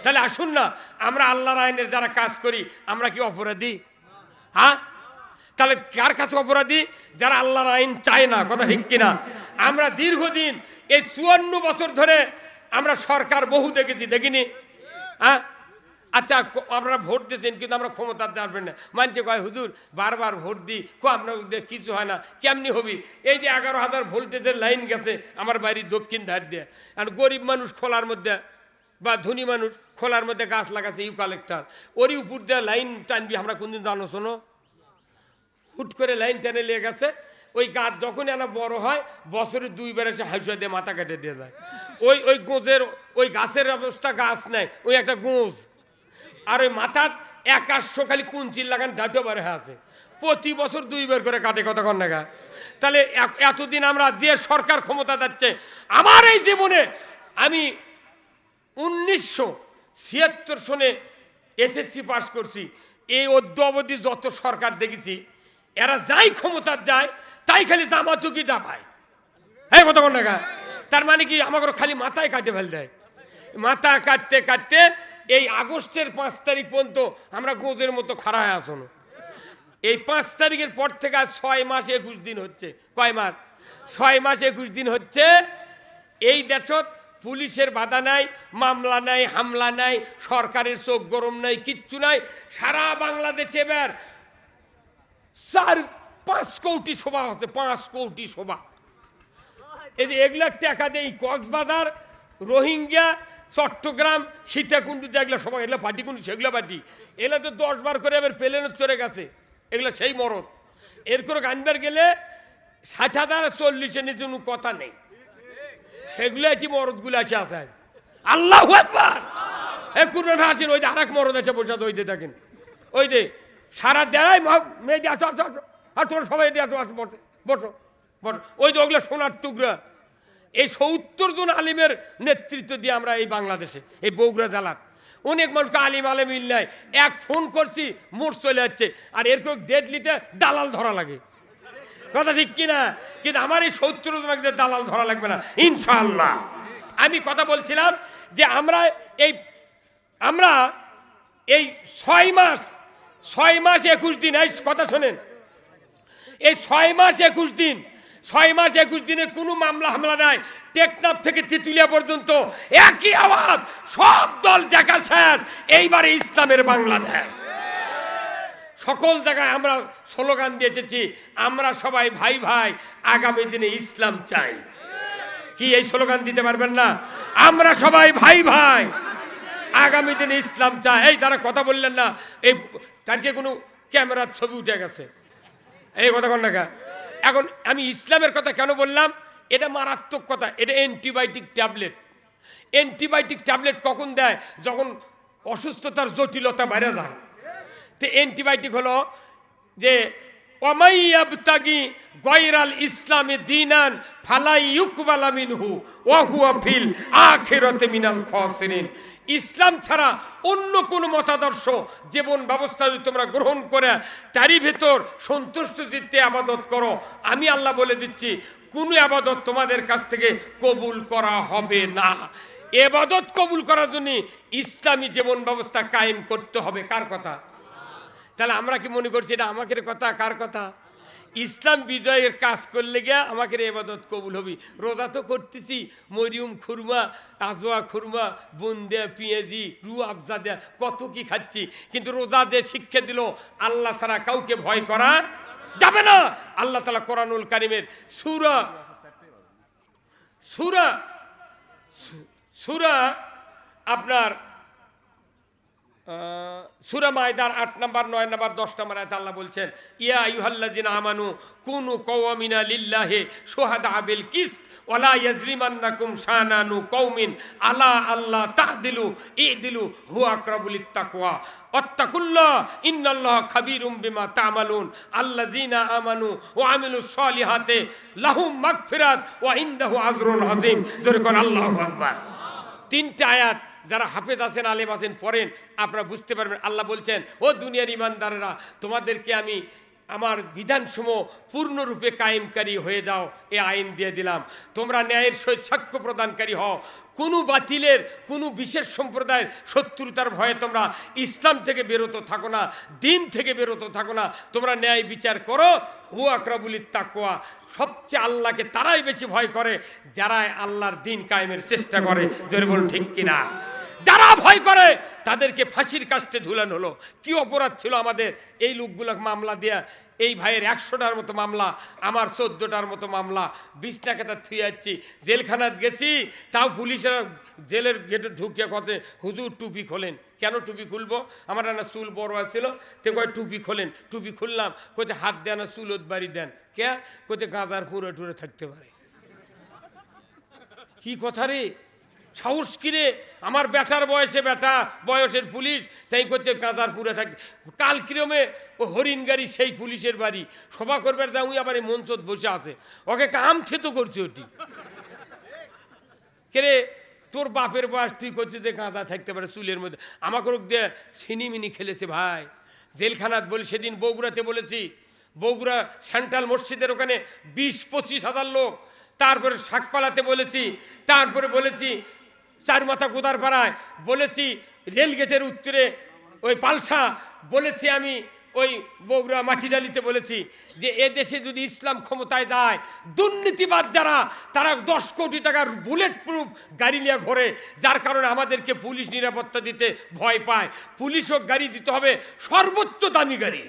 তাহলে আসুন না, আমরা আল্লাহর আইনের যারা কাজ করি আমরা কি অপরাধী? হ্যাঁ, তাহলে কার কাছে অপরাধী? যারা আল্লাহর আইন চায় না, কথা ঠিক কিনা? আমরা দীর্ঘদিন এই 54 বছর ধরে আমরা সরকার বহু দেখেছি, দেখিনি? হ্যাঁ, আচ্ছা আমরা ভোট দিয়েছেন কিন্তু আমরা ক্ষমতা পারবেন না, মানছে কয় হুজুর বারবার ভোট দিই, আমরা কিছু হয় না, কেমনি হবি? এই যে 11,000 ভোল্টেজের লাইন গেছে আমার বাড়ির দক্ষিণ ধার দিয়ে, আর গরিব মানুষ খোলার মধ্যে বা ধনী মানুষ খোলার মধ্যে গাছ লাগাচ্ছে ইউকালেক্টার, ওরই উপর দিয়ে লাইন টানবি, আমরা কোনদিন জানো শোনো? হুট করে লাইন টেনে লেগে গেছে, ওই গাছ যখনই আনা বড় হয় বছরে 2 বার এসে হাউসা দিয়ে মাথা কেটে দিয়ে যায়। ওই গোঁজের ওই গাছের অবস্থা গাছ নাই, ওই একটা গোঁজ, আর ওই মাথার 100 খালি কুঞ্চিল লাগান ডাটো বার হয়ে আছে, প্রতি বছর 2 বার করে কাটে, কথা কন না? তাহলে এতদিন আমরা যে সরকার ক্ষমতা যাচ্ছে, আমার এই জীবনে আমি 1976 সনে এসএসসি পাস করছি, এই অদ্যাবধি যত সরকার দেখেছি এরা যাই ক্ষমতা যায় তাই খালি জামাতুকিটা পায়, হ্যাঁ কথা কন না? তার মানে কি আমাকে খালি মাথায় কাটে ফেল দেয়, মাথা কাটতে কাটতে এই আগস্টের 5 তারিখ পর্যন্ত আমরা গোঁজের মতো খাড়া হয়ে আসনো। এই 5 তারিখের পর থেকে 6 মাস 21 দিন হচ্ছে, কয় মাস? 6 মাস 21 দিন হচ্ছে। এই দেশত পুলিশের বাধা নাই, মামলা নাই, হামলা নাই, সরকারের চোখ গরম নাই, কিচ্ছু নাই। সারা বাংলাদেশে এবার 4-5 কোটি সভা হচ্ছে, 5 কোটি সভা। এই যে 1 লাখ টাকা দিয়ে কক্সবাজার, রোহিঙ্গা, চট্টগ্রাম, সীতাকুণ্ডু যেগুলো সভা, এগুলো পার্টি কোন সেগুলো পার্টি, এগুলো তো 10 বার করে এবার প্লেনে চড়ে গেছে, এগুলো সেই মরদ। এর করে গানবার গেলে 60,000 40 নিচে কোনো কথা নেই, সেগুলো কি মরদগুলো আছে আছে। আল্লাহু আকবার। এই কুরবান হাসিন ওই যে আরেক মরদ আছে বসে, ওই যে দেখেন, ওই যে সারা দেয় মেয়েদি আসো আসো আসো, আর তোমরা সবাই এদিকে আসো আসো, বসো বসো বসো, ওই যে ওগুলো সোনার টুকরা। এই 70 জন আলিমের নেতৃত্ব দিয়ে আমরা এই বাংলাদেশে এই বগুড়া জেলার অনেক মানুষকে আলিম আলেম মিল নাই, এক ফোন করছি মোট চলে যাচ্ছে, আর এরকম ডেট নিতে দালাল ধরা লাগে। কথা ঠিক কিনা? কিন্তু আমার এই 70 জনকে দালাল ধরা লাগবে না ইনশাআল্লাহ। আমি কথা বলছিলাম যে আমরা এই 6 মাস 21 দিন, এই কথা শোনেন, এই 6 মাস 21 দিনে কোনো মামলা হামলা নাই। টেকনাফ থেকে তেঁতুলিয়া পর্যন্ত একই আওয়াজ, সব দল জায়গা শেষ, এইবারে ইসলামের বাংলাদেশ। সকল জায়গায় আমরা স্লোগান দিয়ে এসেছি, আমরা সবাই ভাই ভাই, আগামী দিনে ইসলাম চাই। কি এই স্লোগান দিতে পারবেন না? আমরা সবাই ভাই ভাই, আগামী দিনে ইসলাম চাই। এই তারা কথা বললেন না, এই তারকে কোনো ক্যামেরার ছবি উঠে গেছে, এই কথা কন না। এখন আমি ইসলামের কথা কেন বললাম? এটা মারাত্মক কথা। এটা অ্যান্টিবায়োটিক ট্যাবলেট কখন দেয়? যখন অসুস্থতার জটিলতা বেড়ে যায়। তো অ্যান্টিবায়োটিক হলো যে ওয়ামাইয়াবতাগি গায়রাল ইসলামি দীনান ফালা ইউকবালা মিনহু ওয়া হুয়া ফিল আখিরাতি মিনাল খাসিরিন। ইসলাম ছাড়া অন্য কোন মতাদর্শ জীবন ব্যবস্থা যদি তোমরা গ্রহণ করে তারই ভেতর সন্তুষ্ট চিত্তে ইবাদত করো, আমি আল্লাহ বলে দিচ্ছি কোন ইবাদত তোমাদের কাছ থেকে কবুল করা হবে না। ইবাদত কবুল করার জন্য ইসলামী জীবন ব্যবস্থা কায়েম করতে হবে। কার কথা? তাহলে আমরা কি মনে করছি এটা আমাদের কথা? কার কথা? ইসলাম বিজয়ের কাজ করলে গিয়া আমাদের ইবাদত কবুল হবে। রোজা তো করতেছি, মরিয়ম খুরমা, আজওয়া খুরমা, বুন্দে, পেঁয়াজি, রু আফজা দেয়া কত কি খাচ্ছি, কিন্তু রোজা যে শিক্ষা দিল আল্লাহ ছাড়া কাউকে ভয় করা যাবে না। আল্লাহ তাআলা কোরআনুল কারীমের সূরা আপনার সূরা মায়দার 8 নম্বর, 9 নম্বর, 10 নম্বর আয়াতে আল্লাহ বলছেন, ইয়া আইয়ুহাল্লাযিনা আমানু কুনু কাওয়ামিনা লিল্লাহি শুহাদা বিল কিসত ওয়ালা ইয়াজরিমান্নাকুম শানানু কওমিন আলা আল্লাহ তা'দিলু ইদিলু হুয়া আকরাবু লিত্তাকওয়া ওয়াত্তাকুল্লাহ ইন্নাল্লাহা খাবীরুম বিমা তা'মালুন আল্লাযিনা আমানু ওয়া আমিলুস সলিহাতি লাহুম মাগফিরাত ওয়া ইনদাহু আজরুন আযীম। জোরে কোন আল্লাহু আকবার। 3টা আয়াত যারা হাফেজ আছেন, আলেম আছেন, পড়েন, আপনারা বুঝতে পারবেন। আল্লাহ বলছেন, ও দুনিয়ার ইমানদারেরা, তোমাদেরকে আমি আমার বিধানসমূহ পূর্ণরূপে কায়েমকারী হয়ে যাও, এ আইন দিয়ে দিলাম। তোমরা ন্যায়ের সহিত সাক্ষ্য প্রদানকারী হও। কোনো বাতিলের, কোনো বিশেষ সম্প্রদায়ের শত্রুতার ভয়ে তোমরা ইসলাম থেকে বেরোতে থাকো না, দিন থেকে বেরোতে থাকো না। তোমরা ন্যায় বিচার করো। হুয়া আকরাবু লিত্তাকওয়া। সবচেয়ে আল্লাহকে তারাই বেশি ভয় করে যারা আল্লাহর দিন কায়েমের চেষ্টা করে। জোরে বলুন ঠিক কিনা? যারা ভয় করে তাদেরকে ফাঁসির কাস্টে ঝুলানো হলো। কি অপরাধ ছিল আমাদের? এই লোকগুলো মামলা দেয়া, এই ভাইয়ের 100টার মতো মামলা, আমার 14টার মতো মামলা, 20 টাকা থুয়ে যাচ্ছি, জেলখানাত গেছি, তাও পুলিশেরা জেলের গেটে ঢুকিয়ে কথা, হুজুর টুপি খোলেন। কেন টুপি খুলবো? আমার না চুল বড় আছিল, তে কয় টুপি খোলেন। টুপি খুললাম, কোথায় হাত দেন না চুলত বাড়ি দেন, কে কোথায় গাঁজার পুরে টুরে থাকতে পারে। কি কথা রে, সাহস কিরে? আমার বেটার বয়সের পুলিশ, তাই করতে গাঁজার পুরে থাকতে। কাল কিরমে ও হরিণ গাড়ি সেই পুলিশের বাড়ি সভা করবার যা, উই আবার এই মঞ্চত বসে আছে, ওকে কাম থেতো করছে। ওটি কেরে তোর বাপের বয়স, তুই করছিস যে গাঁজা থাকতে পারে চুলের মধ্যে। আমাকে দিয়ে সিনিমিনি খেলেছে ভাই। জেলখানাত বলি, সেদিন বগুড়াতে বলেছি, বগুড়া সেন্ট্রাল মসজিদের ওখানে 20-25 হাজার লোক। তারপরে শাকপালাতে বলেছি, তারপরে বলেছি চারমাথা গোদার পাড়ায় বলেছি, রেলগেটের উত্তরে ওই পালসা বলেছি, আমি ওই বগুড়া মাটিডালিতে বলেছি যে এদেশে যদি ইসলাম ক্ষমতায় যায়, দুর্নীতিবাদ যারা, তারা 10 কোটি টাকার বুলেট প্রুফ গাড়ি নিয়ে ঘোরে, যার কারণে আমাদেরকে পুলিশ নিরাপত্তা দিতে ভয় পায়। পুলিশও গাড়ি দিতে হবে সর্বোচ্চ দামি গাড়ি।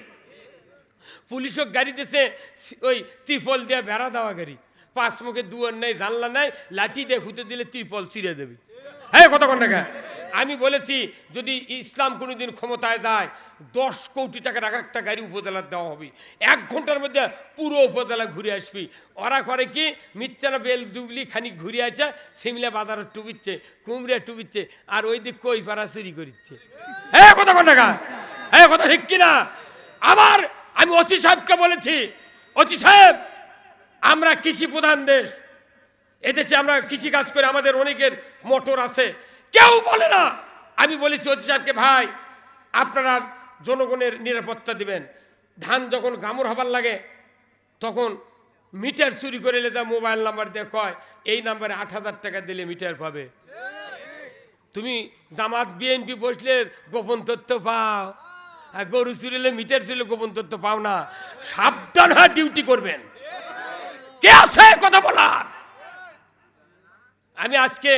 পুলিশও গাড়ি দিয়েছে ওই ত্রিপল দিয়ে বেড়া দেওয়া গাড়ি, 5 মুখে দুয়ার নেই, জানলা নাই, লাঠি দিয়ে হুতে দিলে ত্রিপল ছিঁড়ে দেবে। হ্যাঁ কথা কোন টাকা? আমি বলেছি যদি ইসলাম কোনোদিন ক্ষমতায় যায়, 10 কোটি টাকার একটা গাড়ি উপজেলার দেওয়া হবে। 1 ঘন্টার মধ্যে পুরো উপজেলা ঘুরে আসবি। ওরা করে কি, মিচ্ছানা বেল ডুবলি খানিক ঘুরে আছে, সিমলা বাজারে টুবিচ্ছে, কুমড়ে টুবিচ্ছে, আর ওই দিক কই পাড়া চুরি করিচ্ছে। হ্যাঁ কথা কোন টাকা? হ্যাঁ কথা ঠিক কিনা? আবার আমি ওসি সাহেবকে বলেছি, ওসি সাহেব, আমরা কৃষি প্রধান দেশ, এদেশে আমরা কৃষি কাজ করে, আমাদের অনেকের মোটর আছে, কেউ বলে না আমি বলেছি ওসি সাহেবকে, ভাই আপনারা জনগণের নিরাপত্তা দিবেন, ধান যখন গামর হবার লাগে তখন মিটার চুরি করে এলে মোবাইল নাম্বার দিয়ে কয় এই নাম্বারে 8,000 টাকা দিলে মিটার পাবে। তুমি জামাত বিএনপি বসলে গোপন তথ্য পাও, আর গরু চুরিলে মিটার চুরিলে গোপন তথ্য পাও না। সাবধান হয়ে ডিউটি করবেন। কে আছে কথা বলার? আমি আজকে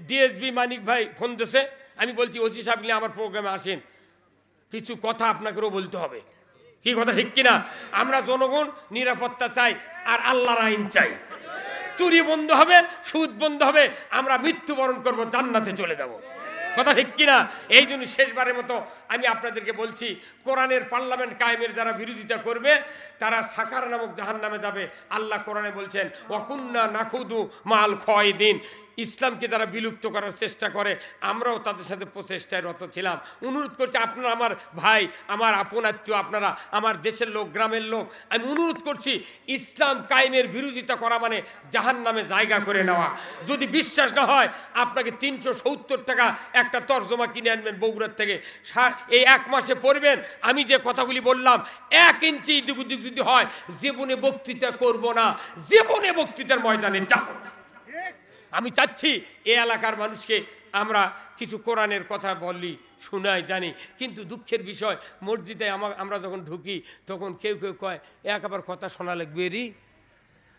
ডিএসবি মানিক ভাই ফোন দিয়েছে, আমি বলছি ওসি সাহেব নিয়ে আমার প্রোগ্রামে আসেন, কিছু কথা আপনাকেও বলতে হবে। কি কথা ঠিক কিনা? আমরা জনগণ নিরাপত্তা চাই আর আল্লাহর আইন চাই। চুরি বন্ধ হবে, সুদ বন্ধ হবে, আমরা মৃত্যুবরণ করব, জান্নাতে চলে যাব। কথা ঠিক কিনা? এই জন্য শেষবারের মতো আমি আপনাদেরকে বলছি, কোরআনের পার্লামেন্ট কায়েমের যারা বিরোধিতা করবে তারা সাকার নামক জাহান্নামে যাবে। আল্লাহ কোরআনে বলছেন ওয়াকুন্না নাখুদু মাল খায়দিন। ইসলামকে তারা বিলুপ্ত করার চেষ্টা করে, আমরাও তাদের সাথে প্রচেষ্টায় রত ছিলাম। অনুরোধ করছি, আপনারা আমার ভাই, আমার আপন আত্মীয়, আপনারা আমার দেশের লোক, গ্রামের লোক, আমি অনুরোধ করছি ইসলাম কায়েমের বিরোধিতা করা মানে জাহান্নামে জায়গা করে নেওয়া। যদি বিশ্বাস না হয় আপনাকে 370 টাকা একটা তরজমা কিনে আনবেন বগুড়ার থেকে, এই 1 মাসে পড়বেন। আমি যে কথাগুলি বললাম 1 ইঞ্চি এদিক ওদিক যদি হয় জীবনে বক্তৃতা করব না, জীবনে বক্তৃতার ময়দানে যাব না। আমি চাচ্ছি এই এলাকার মানুষকে আমরা কিছু কোরআনের কথা বলি, শোনাই, জানি, কিন্তু দুঃখের বিষয় মসজিদে আমরা যখন ঢুকি তখন কেউ কেউ কয় একবার কথা শোনা লাগবে রি,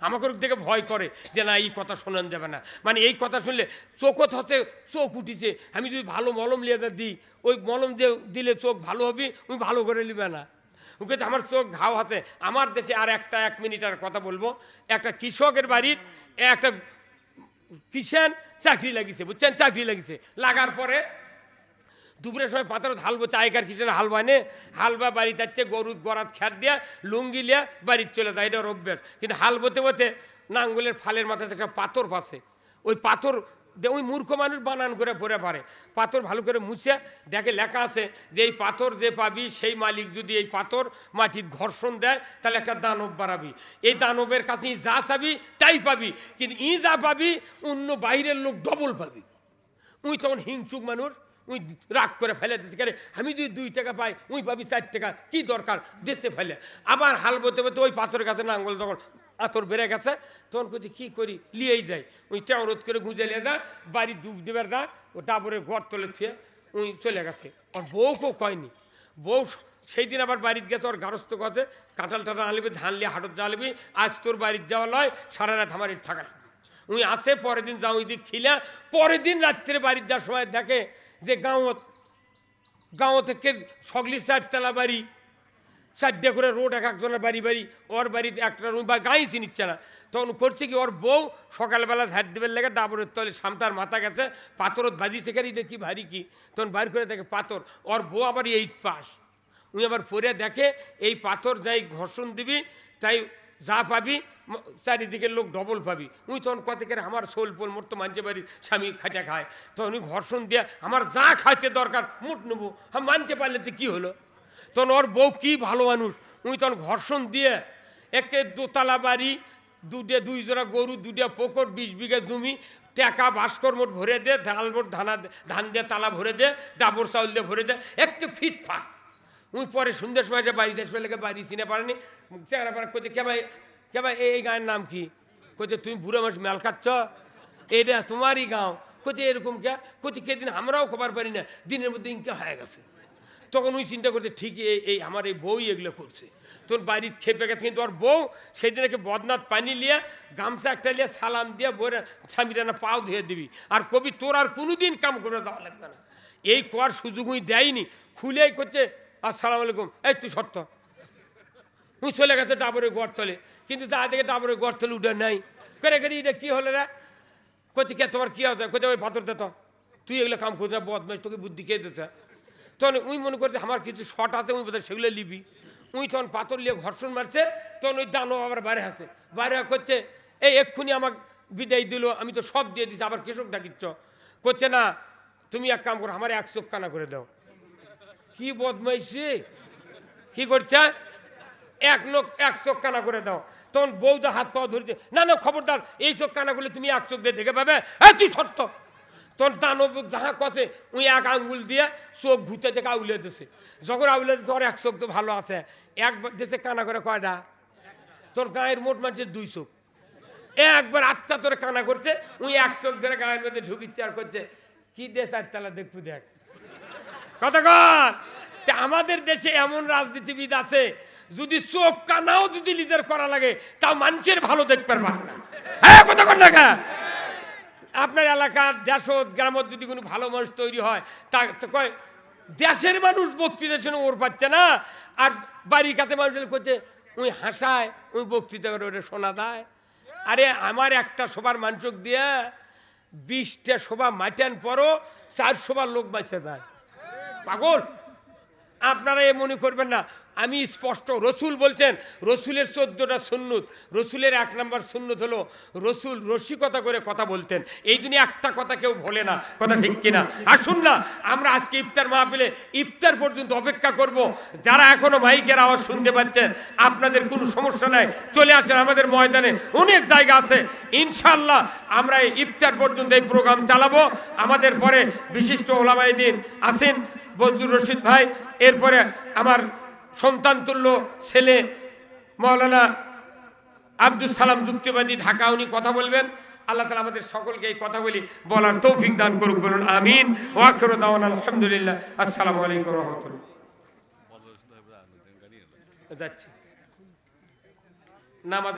আমাকে দেখে ভয় করে যে না এই কথা শোনান যাবে না। মানে এই কথা শুনলে চোখত হতে চোখ উঠিছে, আমি যদি ভালো মলম লিয়ে দিই, ওই মলম দিলে চোখ ভালো হবে, ওই ভালো করে নিবে না, ওকে আমার চোখ ঘাও হাতে। আমার দেশে আর একটা 1 মিনিট আর কথা বলবো, একটা কৃষকের বাড়ির একটা কিষান চাকরি লাগিয়েছে, বুঝছেন, চাকরি লাগিয়েছে, লাগার পরে দুপুরের সময় পাথর হাল বইতে আগেকার কিষানে হাল বানে, হাল বা বাড়ি যাচ্ছে, গরুর গড়াত খ্যাত দিয়া লুঙ্গি লিয়া বাড়ির চলে যায়, এটা অভ্যাস। কিন্তু হাল বতে বতে নাঙ্গলের ফালের মাথাতে একটা পাথর ফাঁসে, ওই পাথর ওই মূর্খ মানুষ বানান করে পরে পারে, পাথর ভালো করে মুছে দেখে লেখা আছে যে এই পাথর যে পাবি সেই মালিক যদি এই পাথর মাটির ঘর্ষণ দেয় তাহলে একটা দানব বাড়াবি, এই দানবের কাছে যা চাবি তাই পাবি, কিন্তু যা পাবি অন্য বাইরের লোক ডবল পাবি। উই তখন হিংসুক মানুষ, উই রাগ করে ফেলে দিতে পারে, আমি যদি 2 টাকা পাই উই পাবি 4 টাকা, কি দরকার, দেশে ফেলে। আবার হাল বতে বতে ওই পাথরের কাছে নাঙ্গল যখন আতর বেড়ে গেছে তখন কইছে কি করি, লিয়েই যায়, ওই টেউরোধ করে গুঁজে লিয়ে যা, বাড়ি ডুব দেবার না, ও ডাবরের ঘর তোলে ছুঁয়ে উই চলে গেছে। আর বউকেও কয়নি, বউ সেই দিন আবার বাড়িতে গেছে, ওর গারস্থ গেছে, কাঁঠাল টাটাল আনবি, ধান লিয়ে হাটত জ্বালবি, আজ তোর বাড়ির যাওয়া নয়, সারা রাত আমার থাকা। উই আসে পরের দিন যাও, ওই দিক খিলা, পরের দিন রাত্রে বাড়ির যাওয়ার সময় দেখে যে গাঁও থেকে সগলি 4 তলা বাড়ি, 4টে করে রোড, এক একজনের বাড়ি বাড়ি, ওর বাড়িতে একটা রুম বা গাঁই চিনিচ্ছে না। তখন করছে কি, ওর বউ সকালবেলা ঝাড় দেবের লেগে ডাবরের তলে সামটার মাথা গেছে, পাথরত বাজিছে কারি, দেখি ভারী কি, তখন বাইর করে দেখে পাথর। ওর বউ আবার 8 পাস, উনি আবার পরে দেখে এই পাথর যাই ঘর্ষণ দিবি তাই যা পাবি, চারিদিকের লোক ডবল পাবি। উনি তখন কত করে আমার সোল পোল মোট তো মানছে বাড়ির স্বামী খাটা খায়, তখন উনি ঘর্ষণ দিয়ে আমার যা খাইতে দরকার মোট নেবো, আমি মানতে পারলে তো কী হলো। তখন ওর বউ কি ভালো মানুষ, উনি তখন ঘর্ষণ দিয়ে একে 2 তলা বাড়ি, 2 জোড়া গরু, 2টা পুকুর, 20 বিঘা জমি, টাকা ভাস্কর মোট ভরে দে, ধান মোট ধান দিয়ে তালা ভরে দে, ডাবর চাউল দিয়ে ভরে দে, একটু ফিটফাট। উনি পরে সন্ধ্যের সময় যে বাড়িতে আসবে লেগে বাড়ি চিনে পারেনি, চেহারা পারা করছে কে ভাই এই গাঁয়ের নাম কি, কোথায় তুমি বুড়ো মানুষ মেল খাচ্ছ, এটা তোমারই গাঁও, কোথায় এরকম কে, কোথায় কেদিন আমরাও খবর পারি না, দিনের মধ্যে ইনকে হয়ে গেছে। তখন উনি চিন্তা করতে ঠিক এই আমার এই বউ এগুলো করছে, তোর বাড়ির খেপে গেছে। কিন্তু ওর বউ সেই দিনকে বদনাথ পানি লিয়া গামছা একটা লিয়া সালাম দিয়া বইরা স্বামীরা না পাও ধুয়ে দিবি, আর কবি তোর আর কোনোদিন কাম করে যাওয়া লাগবে না। এই কর সুযোগ উনি দেয়নি, খুলেই করছে আসসালামু আলাইকুম, এই তুই সত্য, উনি চলে গেছে ডাবরের গড় তলে। কিন্তু তা থেকে ডাবরের গড় তলে উঠে নাই করে করে, এটা কি হলো রে, কোথায় কে তোমার কি হচ্ছে, কোথায় ওই পাথর দে, তো তুই এগুলো কাম করতে বদমাইশ, তোকে বুদ্ধি কে দিতেছে। তখন উই মনে করছে আমার কিছু শট আছে, উই বোধহয় সেগুলো লিবি। উই তখন পাথর লিয়ে ঘর্ষণ মারছে, তখন ওই দানব আবার বাইরে আসে, বাইরে করছে এই এক্ষুনি আমাকে বিদায় দিল, আমি তো সব দিয়ে দিচ্ছি, আবার কৃষক ডাকিচ্ছ, করছে না তুমি এক কাম করো, আমার 1 চোখ কানা করে দাও। কি বদমাইশি, কি করছে, 1 চোখ কানা করে দাও। তখন বউদা হাত পাও ধরেছে, না না খবরদার, এই চোখ কানা করলে তুমি 1 চোখ দিয়ে দেখে পাবে, তুই সত্য, তোর দানব যাহা কথা উই এক আঙ্গুল দিয়ে চোখ ঘুরতে থেকে আউলে দিছে, যখন আউলে দিচ্ছে ওর এক চোখ তো ভালো আছে, একবার দেশে কানা করে কয়টা, তোর গায়ের মোট মানুষের 2 চোখ, একবার আত্মা তোর কানা করছে, উই এক চোখ ধরে গায়ের মধ্যে ঢুকিচ্ছে আর করছে কি দেশ আর তালা দেখবো দেখ কথা কর। আমাদের দেশে এমন রাজনীতিবিদ আছে যদি চোখ কানাও যদি লিডার করা লাগে তাও মানুষের ভালো দেখতে পারবে না। হ্যাঁ কথা কর না কা? আপনার এলাকার দেশ গ্রামত যদি কোনো ভালো মানুষ তৈরি হয় তা কয় দেশের মানুষ বক্তৃতা শুনে ওর পাচ্ছে না, আর বাড়ির কাছে মানুষের করছে ওই হাসায় ওই বক্তৃতা করে ওটা শোনা দেয়। আরে আমার একটা সবার মানসক দিয়ে 20টা সভা মাটান পরও 4 সবার লোক বাঁচে যায়, পাগল। আপনারা এ মনে করবেন না, আমি স্পষ্ট, রসুল বলছেন রসুলের 14টা সুন্নত, রসুলের 1 নম্বর সুন্নত হলো রসুল রসিকতা করে কথা বলতেন, এই জন্য একটা কথা কেউ ভোলে না, কথা ঠিক কিনা? আসুন না আমরা আজকে ইফতার মাহফিলে ইফতার পর্যন্ত অপেক্ষা করব। যারা এখনো মাইকের আওয়াজ শুনতে পাচ্ছেন আপনাদের কোনো সমস্যা নাই, চলে আসেন আমাদের ময়দানে, অনেক জায়গা আছে, ইনশাআল্লাহ আমরা এই ইফতার পর্যন্ত এই প্রোগ্রাম চালাবো। আমাদের পরে বিশিষ্ট ওলামায়ে দ্বীন আসেন বজলুর রশিদ ভাই, এরপরে আমার সন্তান তুল্য ছেলে মাওলানা আব্দুল সালাম যুক্তিবাদী ঢাকা, উনি কথা বলবেন। আল্লাহ তাআলা আমাদের সকলকে এই কথা বলি বলার তৌফিক দান করুক, বলুন আমিন। ওয়া আখিরু দাওয়ানা আলহামদুলিল্লাহ। আসসালামু আলাইকুম ওয়া রাহমাতুল্লাহ। যাচ্ছে নামাজ